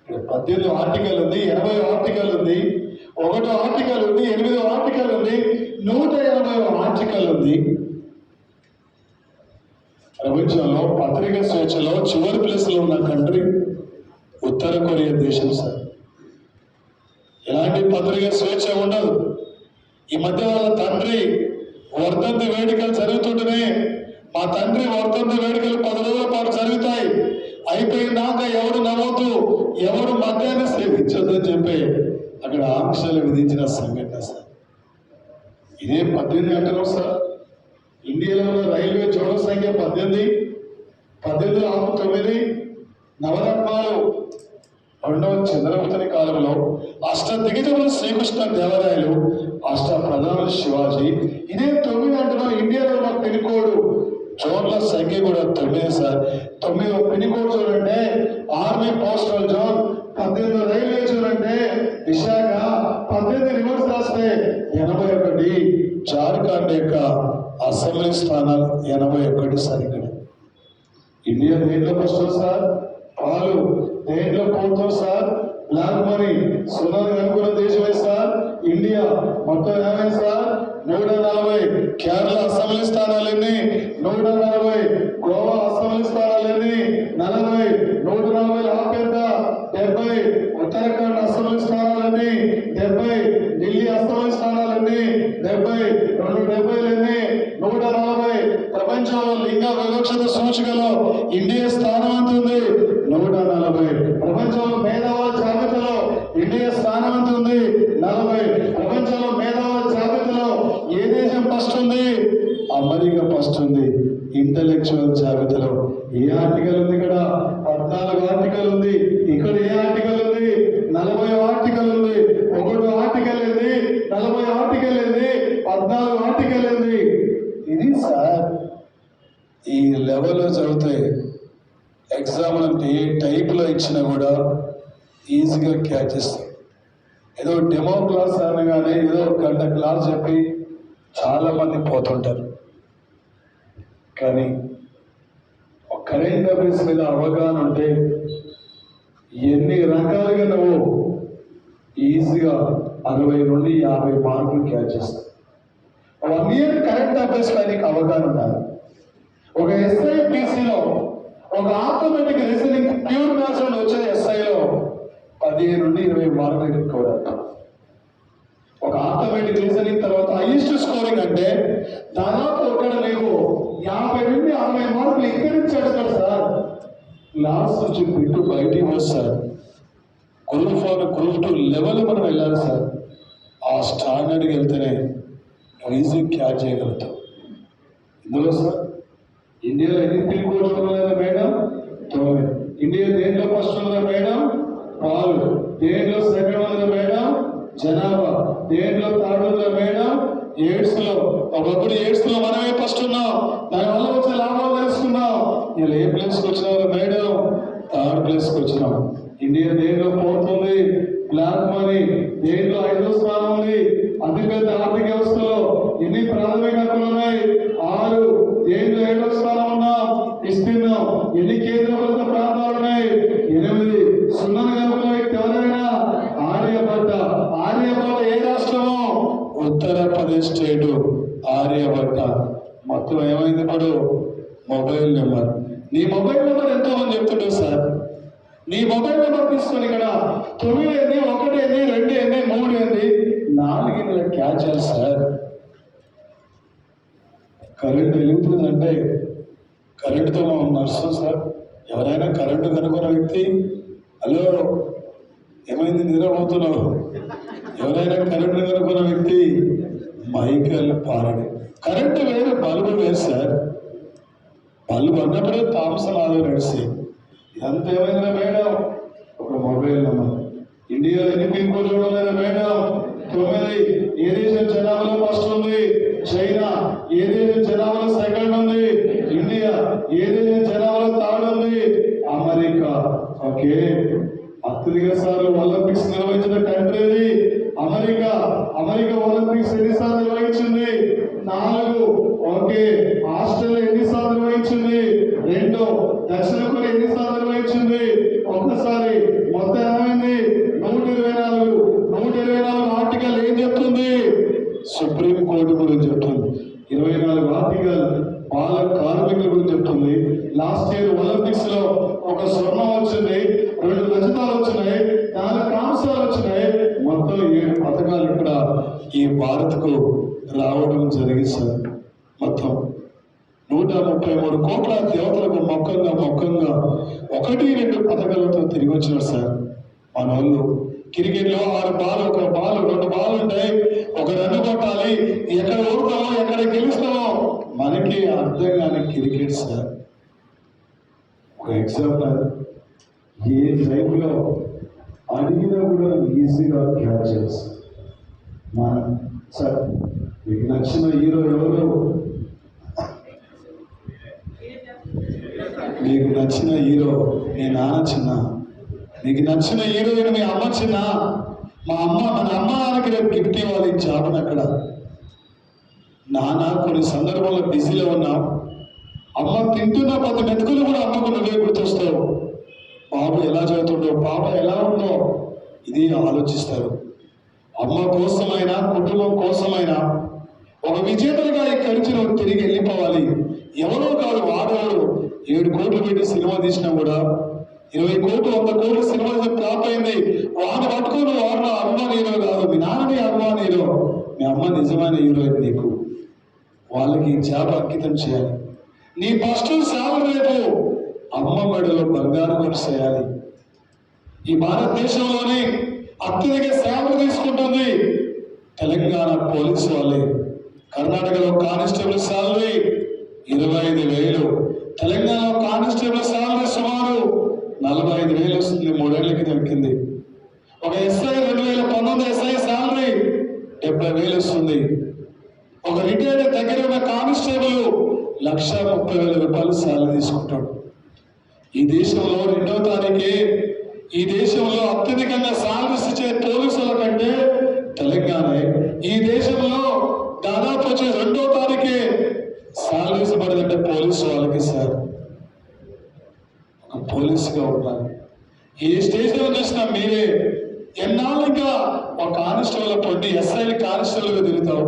ఇక్కడ 18 ఆర్టికల్ ఉంది, 80 ఆర్టికల్ ఉంది, 1 ఆర్టికల్ ఉంది, 8 ఆర్టికల్ ఉంది, 180 ఆర్టికల్ ఉంది. ప్రపంచంలో పత్రిక స్వేచ్ఛలో చివరి ప్లేస్ లో ఉన్న కంట్రీ ఉత్తర కొరియా దేశం సార్. ఎలాంటి పత్రిక స్వేచ్ఛ ఉండదు. ఈ మధ్య వాళ్ళ తండ్రి వర్ధంతి వేడుకలు జరుగుతుంటేనే, మా తండ్రి వర్ధంతి వేడుకలు 10 రోజుల పాటు జరుగుతాయి, అయిపోయినాక ఎవరు నవ్వుతూ ఎవరు మద్యాన్ని సేవించొద్దని చెప్పి అక్కడ ఆంక్షలు విధించిన సంఘటన సార్. ఇదే 18 అంటున్నాం సార్. ఇండియాలో ఉన్న రైల్వే జోడ సంఖ్య 18, 9 నవరత్నాలు. 2వ చంద్రగుప్తుని కాలంలో అష్టదిగ్గజములు శ్రీకృష్ణ దేవరాయలు, అష్ట ప్రధానులు శివాజీ. ఇదే 9 అంటున్నాం. ఇండియాలో ఉన్న పిన్ కోడ్ జోన్ల సంఖ్య కూడా 9 సార్. 9వ పిన్ కోడ్ చూడంటే army postal zone, 18 railway zone అంటే విశాఖ, 18 రివర్స్ రాస్తే 81. జార్ఖండ్ యొక్క అసెంబ్లీ స్థానాలు 81 సార్. ఇక్కడ ఇండియా దేంట్లో ఫస్ట్ సార్? పాలు దేంట్లో పోతాం సార్? బ్లాక్ మనీ సున్నానికి అనుకున్న దేశమే సార్ ఇండియా. మొత్తం ఏమైంది సార్? 140. కేరళ అసెంబ్లీ స్థానాలు ఎన్ని? 140. గోవా అసెంబ్లీ స్థానాలు ఎన్ని? 40. 140 ఆపేత 70. ఉత్తరాఖండ్ అసెంబ్లీ స్థానాలన్నీ 70. ఢిల్లీ అసెంబ్లీ స్థానాలన్నీ 70. 270 140. ప్రపంచంలో లింగ వివక్షత సూచికలో ఇండియా స్థానం అంతుంది 140. ప్రపంచంలో మేధావుల జాబితాలో ఇండియా స్థానం అంతుంది 40. ప్రపంచంలో మేధావుల జాబితాలో ఏ దేశం ఫస్ట్ ఉంది? అమెరికా ఫస్ట్ ఉంది. ఇంటలెక్చువల్ జాబితాలో ఏ ఆర్టికల్ ఉంది? ఇక్కడ 14 ఆర్టికల్ ఉంది. ఇక్కడ ఏ ఆర్టికల్ ఉంది? 40 ఆర్టికల్ ఉంది. 1 ఆర్టికల్ ఏంది, 40 ఆర్టికల్ ఏంది, 14 ఆర్టికల్ ఏంది? ఇది సార్ ఈ లెవెల్లో చదివితే ఎగ్జామ్ అంటే ఏ టైప్లో ఇచ్చినా కూడా ఈజీగా క్యాచ్ చేస్తాం. ఏదో డెమో క్లాస్ అనగానే ఏదో 1 గంట క్లాస్ చెప్పి చాలా మంది పోతుంటారు. కానీ కరెంట్ అఫైర్స్ మీద అవగాహన ఉంటే ఎన్ని రకాలుగా నువ్వు ఈజీగా 60 నుండి 50 మార్కులు క్యాచ్ చేస్తావు. 1 ఇయర్ కరెంట్ అఫైర్స్ పై నీకు అవగాహన ఉండాలి. ఒక ఎస్ఐపిసిలో ఒక ఆటోమేటిక్ రీజనింగ్ ప్యూర్ మ్యాథ్స్ వచ్చే ఎస్ఐలో 15 నుండి 20 మార్కులు ఎక్కువ. ఒక ఆటోమేటిక్ రీజనింగ్ తర్వాత హైయెస్ట్ స్కోరింగ్ అంటే దాదాపు ఒకటి నీకు 50 నుండి 60 మార్కులు ఇక్కడి నుంచి అడతాడు సార్. లాస్ట్ నుంచి బిట్టు బయటికి వస్తారు. గ్రూప్ 4 గ్రూప్ 2 లెవెల్ మనం వెళ్ళాలి సార్. ఆ స్టాండర్డ్కి వెళ్తేనే ఈజీ క్యాచ్ చేయగలుగుతాం. ఇందులో సార్ ఇండియాలో ఎన్ని పిన్ కోడ్స్ ఉన్నాయా మేడం? 9. ఇండియా దేంట్లో ఫస్ట్ ఉన్నదా మేడం? పాలు. దేంట్లో సెకండ్ ఉన్నదా మేడం? జనాభా. దేంట్లో థర్డ్ ఉన్నదా మేడం? ఎయిడ్స్ లో. ఒకప్పుడు ఎయిడ్స్ లో మనమే ఫస్ట్ ఉన్నాం. దానివల్ల వచ్చే లాభాలు తెలుసుకున్నాం. ఇలా ఏ ప్లేస్కి వచ్చినారు మేడం? థర్డ్ ప్లేస్కి వచ్చినాం. ఇండియా దేంట్లో పోతుంది? Black money. దేంట్లో 5వ స్థానం ఉంది. అతిపెద్ద ఆర్థిక వ్యవస్థలో ఎన్ని ప్రాథమిక హక్కులు ఉన్నాయి? 6. దేంట్లో 7వ స్థానం ఉన్నాం? ఇస్తున్నాం. ఎన్ని కేంద్రపాలిత ప్రాంతాలు ఉన్నాయి? 8. సున్నా కనుకున్న వ్యక్తి ఎవరైనా? ఆర్యభట్ట. ఆర్యభట్ట ఏ రాష్ట్రము? ఉత్తరప్రదేశ్ స్టేటు. ఆర్యభట్ట. మొత్తం ఏమైంది ఇప్పుడు? Mobile number. నీ మొబైల్ నెంబర్ ఎంతో మంది చెప్తుంటారు సార్. నీ మొబైల్ నెంబర్ తీసుకొని ఇక్కడ 9 ఏంది, 1 ఏంది, 2 ఏంది, 3 ఏంది, 4 ఇందులో క్యాచ్ చేయాలి సార్. కరెంట్ వెలుగుతుందంటే కరెంటుతో మనం నడుస్తాం సార్. ఎవరైనా కరెంటు కనుక్కున్న వ్యక్తి, హలో ఏమైంది నిద్రపోతున్నావు? ఎవరైనా కరెంటు కనుక్కున్న వ్యక్తి మైకల్ పారడి. కరెంటు వేరు, బల్బు వేరు సార్. బల్బు అన్నప్పుడే థామ్సన్ ఆల్వా ఎడిసన్. ఇదంతా ఏమైందా మేడం? ఒక మొబైల్ నెంబర్. ఇండియాలో ఎన్ని పిన్ కోడ్లు ఉన్నాయా మేడం? 9. ఏ దేశం జనాభాలో ఫస్ట్ ఉంది? చైనా. ఏ దేశం జనాభాలో సెకండ్ ఉంది? ఇండియా. ఏ దేశం జనాభాలో థర్డ్ ఉంది? అమెరికా. ఓకే. అత్యధిక సార్లు ఒలింపిక్స్ నిర్వహించిన కంట్రీ ఏది? అమెరికా. అమెరికా ఒలింపిక్స్ ఎన్నిసార్లు నిర్వహించింది? 4. ఓకే. ఆస్ట్రేలియా ఎన్నిసార్లు నిర్వహించింది? 2. దక్షిణ కొరియా ఎన్నిసార్లు నిర్వహించింది? 1. మొత్తం ఏమైంది? 124. 124 ఆర్టికల్ ఏం చెప్తుంది? సుప్రీం కోర్టు గురించి చెప్తుంది. 24 ఆర్టికల్ బాల కార్మికుల గురించి చెప్తుంది. లాస్ట్ ఇయర్ ఒలింపిక్స్ లో ఒక స్వర్ణం వచ్చింది, 2 రజతాలు వచ్చినాయి, 4 కాంస్యాలు వచ్చినాయి. మొత్తం 7 పథకాలు ఇక్కడ ఈ భారత్కు రావడం జరిగింది సార్. మొత్తం 133 కోట్ల దేవతలకు మొక్కంగా 1-2 పథకాలతో తిరిగి వచ్చినారు సార్. మన వాళ్ళు క్రికెట్లో 6 బాల్, 1 బాల్, 2 బాల్ ఉంటాయి. ఒక రన్ను కొట్టాలి. ఎక్కడ ఓడతామో ఎక్కడ గెలుస్తామో మనకి అర్థం కాని క్రికెట్ సార్. ఒక ఎగ్జాంపుల్, ఏ టైంలో అడిగినా కూడా ఈజీగా క్యాచ్ చేస్తాం. మనం సార్ మీకు నచ్చిన హీరో ఎవరు? మీకు నచ్చిన హీరో మీ నాన్న చిన్న, మీకు నచ్చిన హీరోయిన్ మీ అమ్మ చిన్న. మన అమ్మ నాన్నకి రేపు గిఫ్ట్ ఇవ్వాలి జాబుని. అక్కడ నాన్న కొన్ని సందర్భాల్లో బిజీలో ఉన్నాం. అమ్మ తింటున్న 10 మెతుకులు కూడా అమ్మకు నువ్వే గుర్తొస్తావు. బాబు ఎలా చదువుతుండో, పాప ఎలా ఉందో ఇది ఆలోచిస్తారు. అమ్మ కోసమైనా కుటుంబం కోసమైనా ఒక విజేతలుగా ఇక్కడి నుంచి నువ్వు తిరిగి వెళ్ళిపోవాలి. ఎవరో కాదు, వాడేవాడు 7 కోట్లు పెట్టి సినిమా తీసినా కూడా 20 కోట్లు 100 కోట్లు సినిమా ఫ్లాప్ అయింది. వాడిని పట్టుకుని వాడు నా అభిమాన హీరో కాదు, మీ నాన్నని అభిమాన హీరో, మీ అమ్మ నిజమైన హీరోయిన్. నీకు వాళ్ళకి జాబ్ అంకితం చేయాలి. నీ ఫస్ట్ శాలరీ రేపు అమ్మ మెడలో బంగారు గొలుసు వేయాలి. ఈ భారతదేశంలోని అత్యధిక సేవలు తీసుకుంటుంది తెలంగాణ పోలీసు వాళ్ళే. కర్ణాటకలో కానిస్టేబుల్ శాలరీ 25,000. తెలంగాణలో కానిస్టేబుల్ శాలరీ సుమారు 45,000 వస్తుంది. 3 ఏళ్ల క్రితం ఎక్కింది. ఒక ఎస్ఐ 2019 ఎస్ఐ శాలరీ 70,000 వస్తుంది. ఒక రిటైర్డ్ దగ్గర ఉన్న కానిస్టేబుల్ 1,30,000 రూపాయలు శాలరీ తీసుకుంటాడు. ఈ దేశంలో 2వ తారీఖే ఈ దేశంలో అత్యధికంగా శాలరీస్ ఇచ్చే పోలీసుల కంటే తెలంగాణ. ఈ దేశంలో దాదాపు వచ్చే 2వ తారీఖే శాలరీస్ పడదంటే పోలీసు వాళ్ళకి సార్. ఒక పోలీసుగా ఉండాలి. ఏ స్టేషన్లో చూసినా మీరే ఎన్నాళ్ళు ఇంకా ఒక కానిస్టేబుల్ పొట్టి ఎస్ఐ కానిస్టేబుల్గా తిరుగుతావు,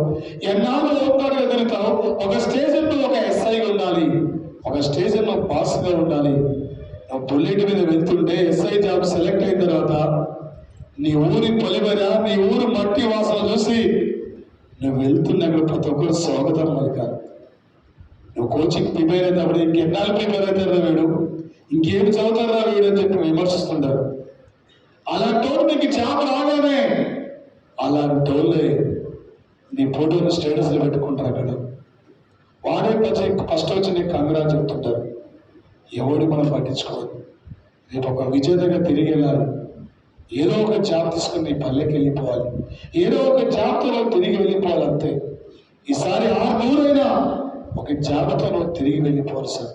ఎన్నాళ్ళు ఓటాడుగా తిరుగుతావు. ఒక స్టేషన్లో ఒక ఎస్ఐగా ఉండాలి, ఒక స్టేషన్లో పాస్గా ఉండాలి. బుల్లెట్ మీద వెళ్తుంటే ఎస్ఐ జాబ్ సెలెక్ట్ అయిన తర్వాత నీ ఊరి పొలిమేర, నీ ఊరు మట్టి వాసన చూసి నువ్వు వెళ్తున్నప్పుడు ప్రతి ఒక్కరు స్వాగతం పలికారు. నువ్వు కోచింగ్ ప్రిపేర్ అయినప్పుడు ఇంకెన్నాళ్ళు ప్రిపేర్ అవుతారా వీడు, ఇంకేం చదువుతారా వీడు అని చెప్పి విమర్శిస్తుంటారు. అలాంటి నీకు జాబ్ రాగానే అలాంటి నీ ఫోటోని స్టేటస్లో పెట్టుకుంటారు అక్కడ. వాడే ఫస్ట్ వచ్చి నీకు కంగ్రాట్ చెప్తుంటారు. ఎవడు మనం పట్టించుకోవాలి. రేపు ఒక విజేతగా తిరిగి వెళ్ళాలి. ఏదో ఒక జాబ్ తీసుకుని నీ పల్లెకి వెళ్ళిపోవాలి. ఏదో ఒక జాబ్తో నువ్వు తిరిగి వెళ్ళిపోవాలి అంతే. ఈసారి 600 ఒక జాబ్తో నువ్వు తిరిగి వెళ్ళిపోవాలి సార్.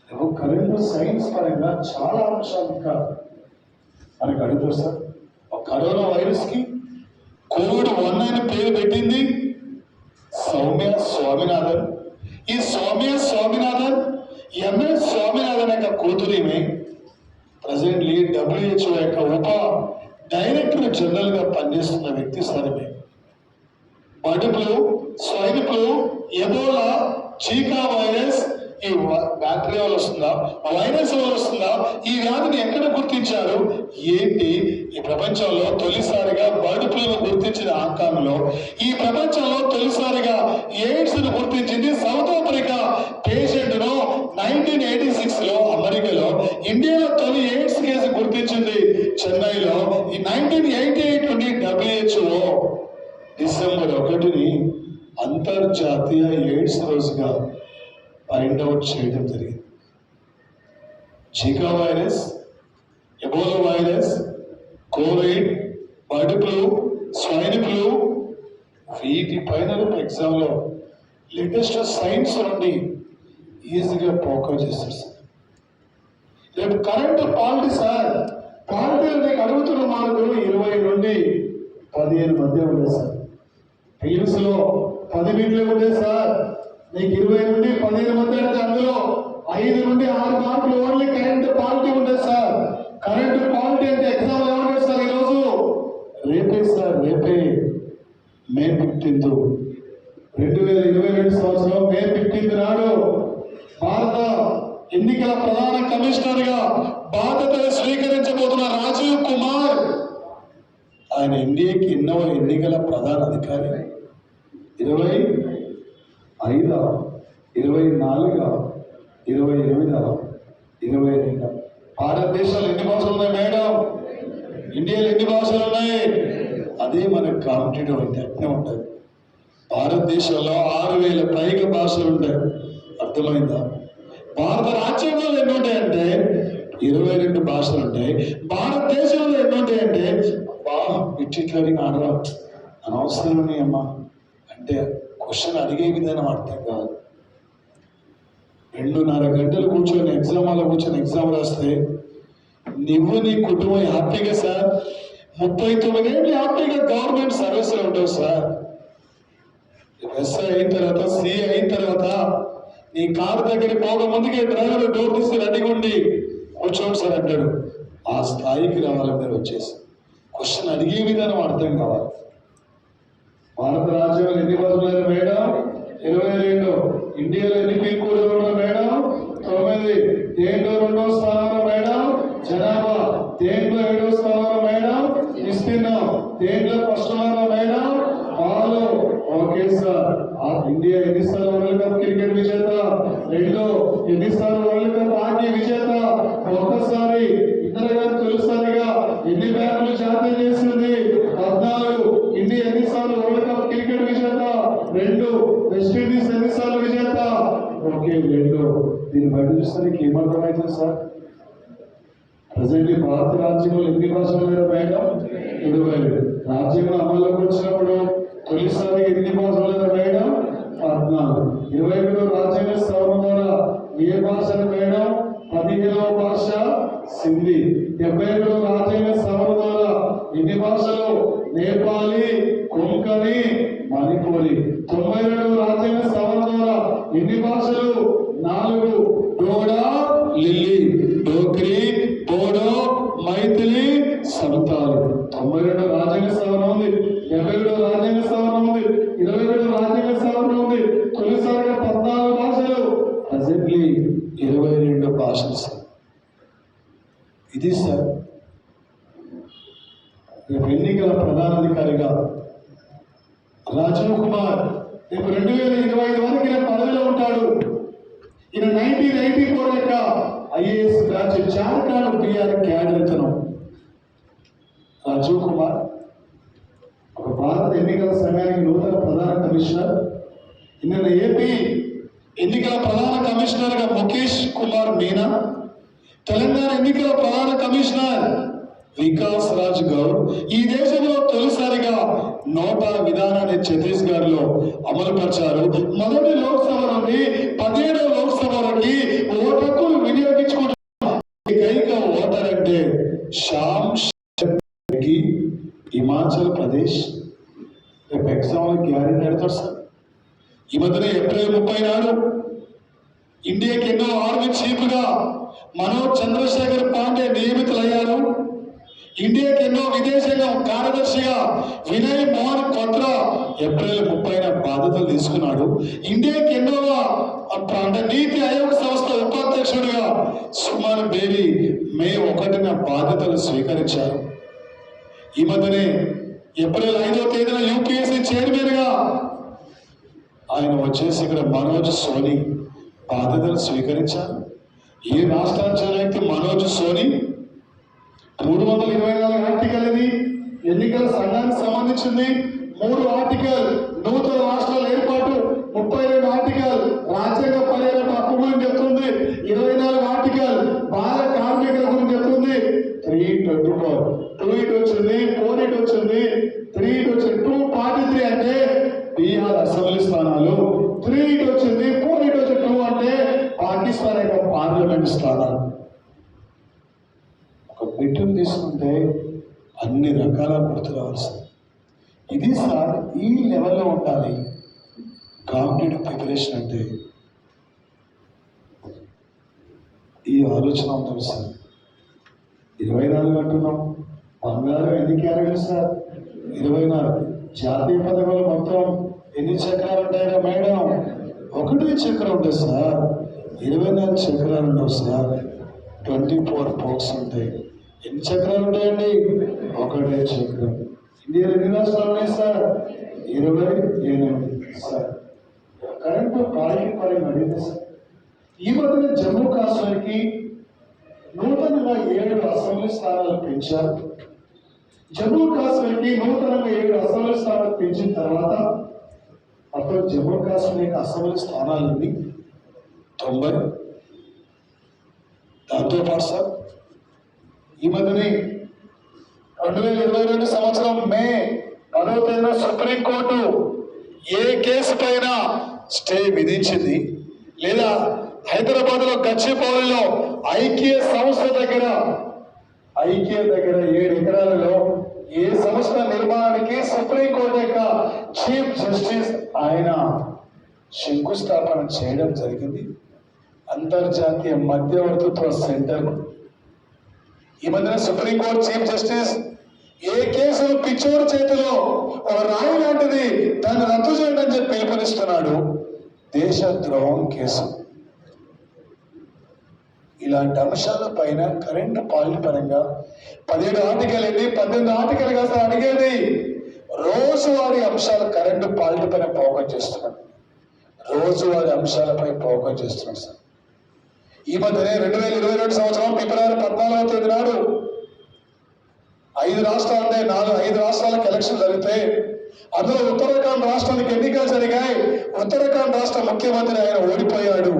నువ్వు కరెంట్ సైన్స్ పరంగా చాలా అంశాలు ఇంకా మనకు అడుగుతారు సార్. కరోనా వైరస్కి కోవిడ్-1 అని పేరు పెట్టింది సౌమ్య స్వామినాథన్. ఈ సౌమ్య స్వామినాథన్ ఎంఎస్ స్వామినాథన్ యొక్క కూతురిమే ప్రజెంట్లీ WHO యొక్క ఉప డైరెక్టర్ జనరల్ గా పనిచేస్తున్న వ్యక్తి sir. Bird flu, swine flu, Ebola, జీకా virus ఈ బ్యాక్టీరియా వల్ల వస్తుందా, వైరస్ వల్ల వస్తుందా, ఈ వ్యాధిని ఎక్కడ గుర్తించారు ఏంటి? ఈ ప్రపంచంలో తొలిసారిగా బర్డ్ ఫ్లూను గుర్తించిన ఆకాంలో ఈ ప్రపంచంలో తొలిసారిగా ఎయిడ్స్ ను గుర్తించింది సౌత్ ఆఫ్రికా పేషెంట్ ను 1986లో అమెరికాలో. ఇండియాలో తొలి ఎయిడ్స్ కేసు గుర్తించింది చెన్నైలో. ఈ 1988 నుండి WHO డిసెంబర్ 1ని అంతర్జాతీయ ఎయిడ్స్ రోజుగా ఫైండ్ అవుట్ చేయడం జరిగింది. జీకా virus, Ebola virus, Covid, bird flu, swine flu వీటిపైన ఎగ్జామ్లో లేటెస్ట్ సైన్స్ నుండి ఈజీగా ఫోకస్ చేస్తారు సార్. రేపు కరెంట్ పాలిటీ సార్. పాలిటీలు నీకు అడుగుతున్న మార్కులు 20 నుండి 15 మధ్య ఉండే సార్. ఫిలిమ్స్లో 10 బిట్లు ఉండే సార్. నీకు 20 నుండి 15 మధ్య అంటే అందులో 5 నుండి 6 మార్కులు ఓన్లీ కరెంట్ పాలిటీ ఉంటుంది సార్. కరెంట్ పాలిటీ అంటే ఎగ్జామ్ ఏమంటారు సార్ ఈరోజు? రేపే సార్, రేపే మే 15, 2022 సంవత్సరం మే 15 నాడు భారత ఎన్నికల ప్రధాన కమిషనర్ గా బాధ్యతలు స్వీకరించబోతున్న రాజీవ్ కుమార్ ఆయన ఎన్డీఏకి ఎన్నో ఎన్నికల ప్రధాన అధికారి. 25, 24, 28, 22 భారతదేశంలో ఎన్ని భాషలు ఉన్నాయి మేడం? ఇండియాలో ఎన్ని భాషలు ఉన్నాయి? అదే మనకు కాంపిటేటివ్ అంటే అట్నే ఉంటుంది. భారతదేశంలో 6000 పైగా భాషలు ఉంటాయి. అర్థమైందా? భారత రాజ్యాంగంలో ఎన్ని ఉంటాయంటే 22 భాషలు ఉంటాయి. భారతదేశంలో ఎన్ని ఉంటాయంటే ఇట్లని ఆడరా అనవసరమని అమ్మా అంటే క్వశ్చన్ అడిగే విధానం అర్థం కాదు. 2.5 గంటలు కూర్చొని ఎగ్జామ్ హాల్లో కూర్చొని ఎగ్జామ్ రాస్తే నువ్వు నీ కుటుంబం హ్యాపీగా సార్. 39 ఏళ్ళు హ్యాపీగా గవర్నమెంట్ సర్వీస్లో ఉంటావు సార్. ఎస్ఐ అయిన తర్వాత, సిఐ అయిన తర్వాత నీ కారు దగ్గరికి పోక ముందుకే డ్రైవర్ డోర్ తీసి రెడీగా ఉండి కూర్చోండి సార్ అంటాడు. ఆ స్థాయికి రావాలి మీరు వచ్చేసి. క్వశ్చన్ అడిగే విధానం అర్థం కావాలి. భారత రాజ్యాంగంలో ఎన్ని భాషలు మేడం? 22. ఇండియాలో ఎన్ని పీకూలు మేడం? 9. దేంట్లో 2వ స్థానంలో మేడం? జనాభా దేంట్లో 7వ స్థానంలో మేడం? విస్తీర్ణం దేంట్లో 1వ స్థానంలో మేడం? పాలు. Okay sir. ఇండియా ఎన్నిసార్లు వరల్డ్ కప్ క్రికెట్ విజేత? 2. ఎన్నిసార్లు వరల్డ్ కప్ హాకీ విజేత? ఒక్కసారి. ఇతర గారు తొలిసారిగా ఎన్ని బ్యాట్లు జాతీయ చేసింది? 14. ఇండియా ఎన్నిసార్లు వరల్డ్ కప్ క్రికెట్ విజేత? 2. వెస్టిండీస్ ఎన్నిసార్లు విజేత? ఓకే 2. దీన్ని బయట చూస్తే నీకు ఏమర్థమవుతుంది సార్? ప్రజెంట్లీ భారత రాజ్యాంగంలో ఎన్ని భాషలు మేడం? 20. రాజ్యాంగం అమల్లోకి వచ్చినప్పుడు తొలిసారిగా ఎన్ని భాషలు మేడం? 14. 21 రాజ్యాంగ సవరణ ద్వారా ఏ భాషలు మేడం? 15వ భాష సింధీ. 71 రాజ్యాంగ సవరణ ద్వారా ఎన్ని భాషలు? నేపాలి, కొంకణి, మణిపూరి. 92 రాజ్యాంగ సవరణ ద్వారా ఎన్ని భాషలు? 4. డోడా, లిల్లీ, డోగ్రీ, బోడో, మైథిలి, సంతాలి. 92 రాజ్యాంగ సవరణ ఉంది. 72 రాజ్యాంగ సవరణ ఉంది. 22 రాజ్యాంగ సవరణ ఉంది. తొలిసారిగా 14 భాషలు. ప్రజెంట్లీ 22 భాషలు సార్. ఇది సార్ రేపు ఎన్నికల ప్రధానాధికారిగా రాజీవ్ కుమార్ రేపు 2025 వరకు ఈయన పదవిలో ఉంటాడు. ఈయన 1984 యొక్క IAS batch Jharkhand BR cadre ఇతను రాజీవ్ కుమార్ ఒక భారత ఎన్నికల సంఘానికి నూతన ప్రధాన కమిషనర్, నిన్న ఏపీ ఎన్నికల ప్రధాన కమిషనర్ గా ముఖేష్ కుమార్ మీనా, తెలంగాణ ఎన్నికల ప్రధాన కమిషనర్ వికాస్ రాజ్ గౌడ్ ఈ దేశంలో తొలిసారిగా నోటా విధానాన్ని ఛత్తీస్గఢ్ లో అమలు పరిచారు. మొదటి లోక్సభ నుండి 17వ లోక్సభ వరకు ఓటు హక్కును వినియోగించుకుంటున్న ఏకైక ఓటర్ అంటే శ్యామ్ శర్మకి హిమాచల్ ప్రదేశ్. రేపు ఎగ్జామ్ గ్యారెంటీ పెడతారు సార్. ఈ మధ్యన ఏప్రిల్ 30 నాడు ఇండియాకి ఎన్నో ఆర్మీ చీఫ్ గా మనోజ్ చంద్రశేఖర్ పాండే నియమితులయ్యారు. ఇండియాకి ఎన్నో విదేశాంగ కార్యదర్శిగా వినయ్ మోహన్ కోత్రా ఏప్రిల్ 30న బాధ్యతలు తీసుకున్నాడు. ఇండియాకి ఎన్నోగా నీతి ఆయోగ్ సంస్థ ఉపాధ్యక్షుడిగా సుమన్ బేబీ మే 1న బాధ్యతలు స్వీకరించారు. ఈ మధ్యనే ఏప్రిల్ 5వ తేదీన యూపీఎస్సీ చైర్మన్ గా ఆయన వచ్చేసి ఇక్కడ మనోజ్ సోని బాధ్యతలు స్వీకరించారు. ఈ రాష్ట్రానికి చెందిన వ్యక్తి మనోజ్ సోని 324 ఆర్టికల్ ఇది ఎన్నికల సంఘానికి సంబంధించింది. 3 ఆర్టికల్ నూతన రాష్ట్రాల ఏర్పాటు, 32 ఆర్టికల్ రాజ్యాంగ పర్యావరణ హక్కు గురించి చెప్తుంది, 24 ఆర్టికల్ బాల కార్మికుల గురించి చెప్తుంది. 324 2 ఇటు వచ్చింది, 4 ఇటు వచ్చింది, 3 ఇటు వచ్చింది. 243 అంటే బీహార్ అసెంబ్లీ స్థానాలు, 3 ఇటు వచ్చింది, 4 ఇటు వచ్చింది. 2 అంటే పాకిస్తాన్ యొక్క పార్లమెంట్ స్థానాలు. ఒక బిట్టును తీసుకుంటే అన్ని రకాల గుర్తు రావాల్సింది. ఇది సార్ ఈ లెవెల్లో ఉండాలి కాంపిటేటివ్ ప్రిపరేషన్ అంటే. ఈ ఆలోచన ఉంటుంది సార్. 24 అంటున్నాం, బంగారం ఎన్ని క్యారెట్లు సార్? 24. జాతీయ పథకాలు మొత్తం ఎన్ని చక్రాలు ఉంటాయా మేడం? 1 చక్రం ఉంటుంది సార్. 24 చక్రాలు ఉండవు సార్. 24 పోక్స్ ఉంటాయి. ఎన్ని చక్రాలు ఉంటాయండి? 1 చక్రం. ఇండియాలో ఎన్ని రాష్ట్రాలు ఉన్నాయి సార్? 28 సార్. కరెంటు పాలకి అడిగింది సార్. ఈ మధ్యన జమ్మూ కాశ్మీర్కి నూతనంగా 7 అసెంబ్లీ స్థానాలు పెంచారు. జమ్మూ కాశ్మీర్కి నూతనంగా 7 అసెంబ్లీ స్థానాలు పెంచిన తర్వాత అప్పుడు జమ్మూ కాశ్మీర్ అసెంబ్లీ స్థానాలన్నీ 90. దాంతోపాటు సార్ ఈ మధ్యనే 2022 సంవత్సరం మే 10వ తేదీన సుప్రీంకోర్టు ఏ కేసు పైన స్టే విధించింది, లేదా హైదరాబాద్ లో గచ్చిబౌలిలో ఐక్య దగ్గర 7 ఎకరాలలో ఏ సంస్థ నిర్మాణానికి సుప్రీంకోర్టు యొక్క చీఫ్ జస్టిస్ ఆయన శంకుస్థాపన చేయడం జరిగింది. అంతర్జాతీయ మధ్యవర్తిత్వ సెంటర్. ఈ మధ్యన సుప్రీంకోర్టు చీఫ్ జస్టిస్ ఏ కేసులు పిచ్చోడు చేతిలో ఒక రాయి లాంటిది దాన్ని రద్దు చేయండి అని చెప్పి పిలుపునిస్తున్నాడు. దేశద్రోహం కేసు. ఇలాంటి అంశాల పైన కరెంట్ పాలన పరంగా 17 ఆర్టికల్ ఏంటి, 18 ఆర్టికల్ కాస్త అడిగేది రోజువారీ అంశాలు కరెంటు పాలన పైన ఫోకస్ చేస్తున్నాడు. రోజువారీ అంశాలపై ఫోకస్ చేస్తున్నాడు సార్. ఈ మధ్యనే 2022 సంవత్సరం ఫిబ్రవరి 14వ తేదీ నాడు 5 రాష్ట్రాలు అంటే 5 రాష్ట్రాలకు ఎలక్షన్ జరిగితే అందులో ఉత్తరాఖండ్ రాష్ట్రానికి ఎన్నికలు జరిగాయి. ఉత్తరాఖండ్ రాష్ట్ర ముఖ్యమంత్రి ఆయన ఓడిపోయాడు.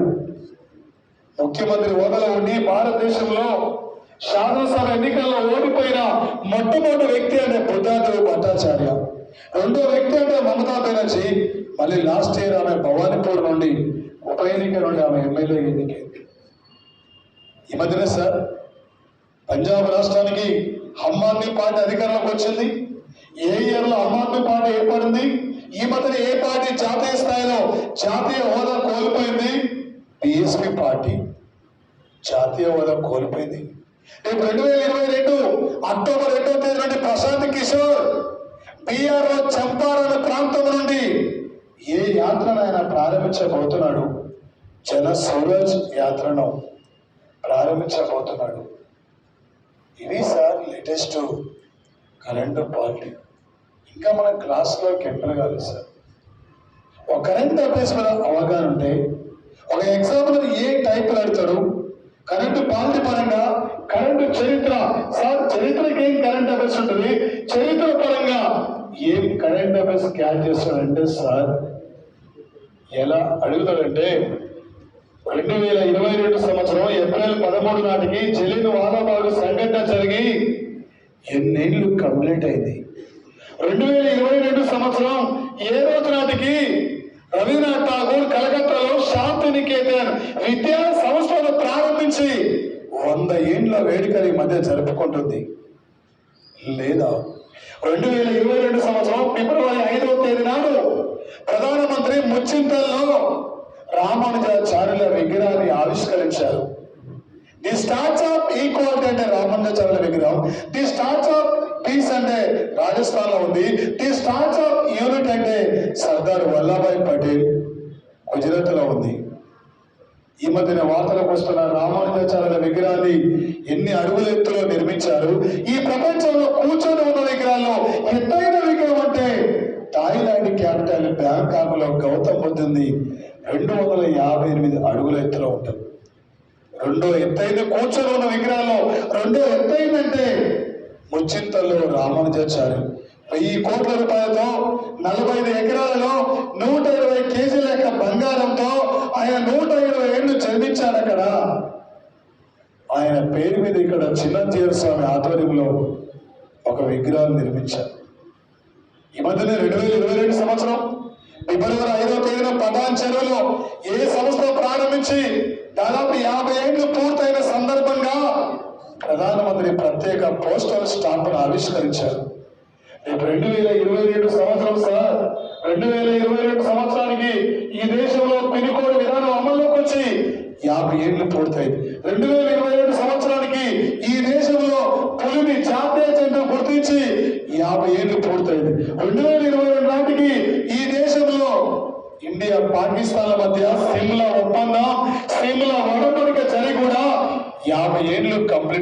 ముఖ్యమంత్రి హోదాలో ఉండి భారతదేశంలో శాసనసభ ఎన్నికల్లో ఓడిపోయిన మొట్టమొదటి వ్యక్తి అంటే బుద్ధాదేవ్ భట్టాచార్య, రెండో వ్యక్తి అంటే మమతా బెనర్జీ. మళ్ళీ లాస్ట్ ఇయర్ ఆమె భవానీపూర్ నుండి ఉప ఎన్నిక నుండి ఆమె ఎమ్మెల్యే ఎన్నికైంది. ఈ మధ్యన సార్ పంజాబ్ రాష్ట్రానికి ఆమ్ ఆద్మీ పార్టీ అధికారంలోకి వచ్చింది. ఏ ఇయర్ లో ఆమ్ ఆద్మీ పార్టీ ఏర్పడింది? ఈ మధ్యన ఏ పార్టీ జాతీయ స్థాయిలో జాతీయ హోదా కోల్పోయింది? బీఎస్పీ పార్టీ జాతీయ హోదా కోల్పోయింది. రేపు 2022 అక్టోబర్ 2వ తేదీ నుండి ప్రశాంత్ కిషోర్ బీఆర్ లో చంపారన్ ప్రాంతం నుండి ఏ యాత్రను ఆయన ప్రారంభించబోతున్నాడు? జన సూరజ్ యాత్రను ప్రారంభించబోతున్నాడు. ఇది సార్ లేటెస్ట్ కరెంట్ పాలిటీ. ఇంకా మన క్లాస్లోకి ఎంటర్ కాలేదు సార్. ఒక కరెంట్ అఫైర్స్ మీద అవగాహన ఉంటే ఒక ఎగ్జాంపుల్ ఏ టైప్ అడుగుతాడు కరెంటు పాలిటీ పరంగా, కరెంటు చరిత్ర సార్. చరిత్రకి ఏం కరెంట్ అఫైర్స్ ఉంటుంది, చరిత్ర పరంగా ఏం కరెంట్ అఫైర్స్ క్యాచ్ చేస్తాడంటే సార్ ఎలా అడుగుతాడంటే 2022 సంవత్సరం ఏప్రిల్ 13 నాటికి జలియన్ వాలాబాగ్ సంఘటన జరిగి ఎన్నేళ్లు కంప్లీట్ అయింది. 2022 సంవత్సరం ఏ రోజు నాటికి రవీంద్రనాథ్ ఠాగూర్ కలకత్తాలో శాంతి నికేతన్ విద్యా సంస్థను ప్రారంభించి 100 ఏండ్ల వేడుకలు ఈ మధ్య జరుపుకుంటుంది. లేదా 2022 సంవత్సరం ఫిబ్రవరి 5వ తేదీ నాడు ప్రధానమంత్రి ముచ్చింతల్లో రామానుజాచార్యుల విగ్రహాన్ని ఆవిష్కరించారు. ది స్టార్ట్స్ ఆఫ్ ఈక్వాలిటీ అంటే రామానుజాచార్యుల విగ్రహం, ది స్టార్ట్స్ ఆఫ్ పీస్ అంటే రాజస్థాన్ లో ఉంది, ది స్టార్ట్స్ ఆఫ్ యూనిట్ అంటే సర్దార్ వల్లభాయ్ పటేల్ గుజరాత్ లో ఉంది. ఈ మధ్యన వార్తలకు వస్తున్న రామానుజాచార్యుల విగ్రహాన్ని ఎన్ని అడుగుల ఎత్తులో నిర్మించారు. ఈ ప్రపంచంలో కూర్చొని ఉన్న విగ్రహాల్లో ఎత్తైన విగ్రహం అంటే థాయిలాండ్ క్యాపిటల్ బ్యాంకాక్ లో గౌతమ్ బుద్ధుంది 258 అడుగుల ఎత్తులో ఉంటుంది. రెండో ఎత్తైన కూర్చొని ఉన్న విగ్రహాల్లో రెండో ఎత్తైందంటే ముచ్చింతల్లో రామానుజాచార్యులు 1000 కోట్ల రూపాయలతో 45 ఎకరాలలో 120 కేజీల లెక్క బంగారంతో ఆయన 120 ఏళ్ళు జన్మించారు. అక్కడ ఆయన పేరు మీద ఇక్కడ చిన్నజీర స్వామి ఆధ్వర్యంలో ఒక విగ్రహం నిర్మించారు. ఈ మధ్యనే 2022 సంవత్సరం ఫిబ్రవరి 5వ తేదీన పటాన్ చెరువులో ఏ సంస్థ ప్రారంభించి దాదాపు 50 ఏళ్లు పూర్తయిన సందర్భంగా ప్రధానమంత్రి ప్రత్యేక పోస్టల్ స్టాంపును ఆవిష్కరించారు. రేపు 2022 సంవత్సరం సార్ 2022 సంవత్సరానికి ఈ దేశంలో పిన్ కోడ్ విధానం అమల్లోకి వచ్చి 50 ఏళ్లు పూర్తయింది. 2027 సంవత్సరానికి ఈ దేశంలో పులిని జాతీయ జంతువు గుర్తించి 50 ఏళ్లు పూర్తయింది. 2022 నాటికి ఈ దేశంలో ఇండియా పాకిస్తాన్ల మధ్య సిమ్లా ఒప్పందం, సిమ్లా ఒడంబడిక జరిగి కూడా 50 ఏళ్లు కంప్లీట్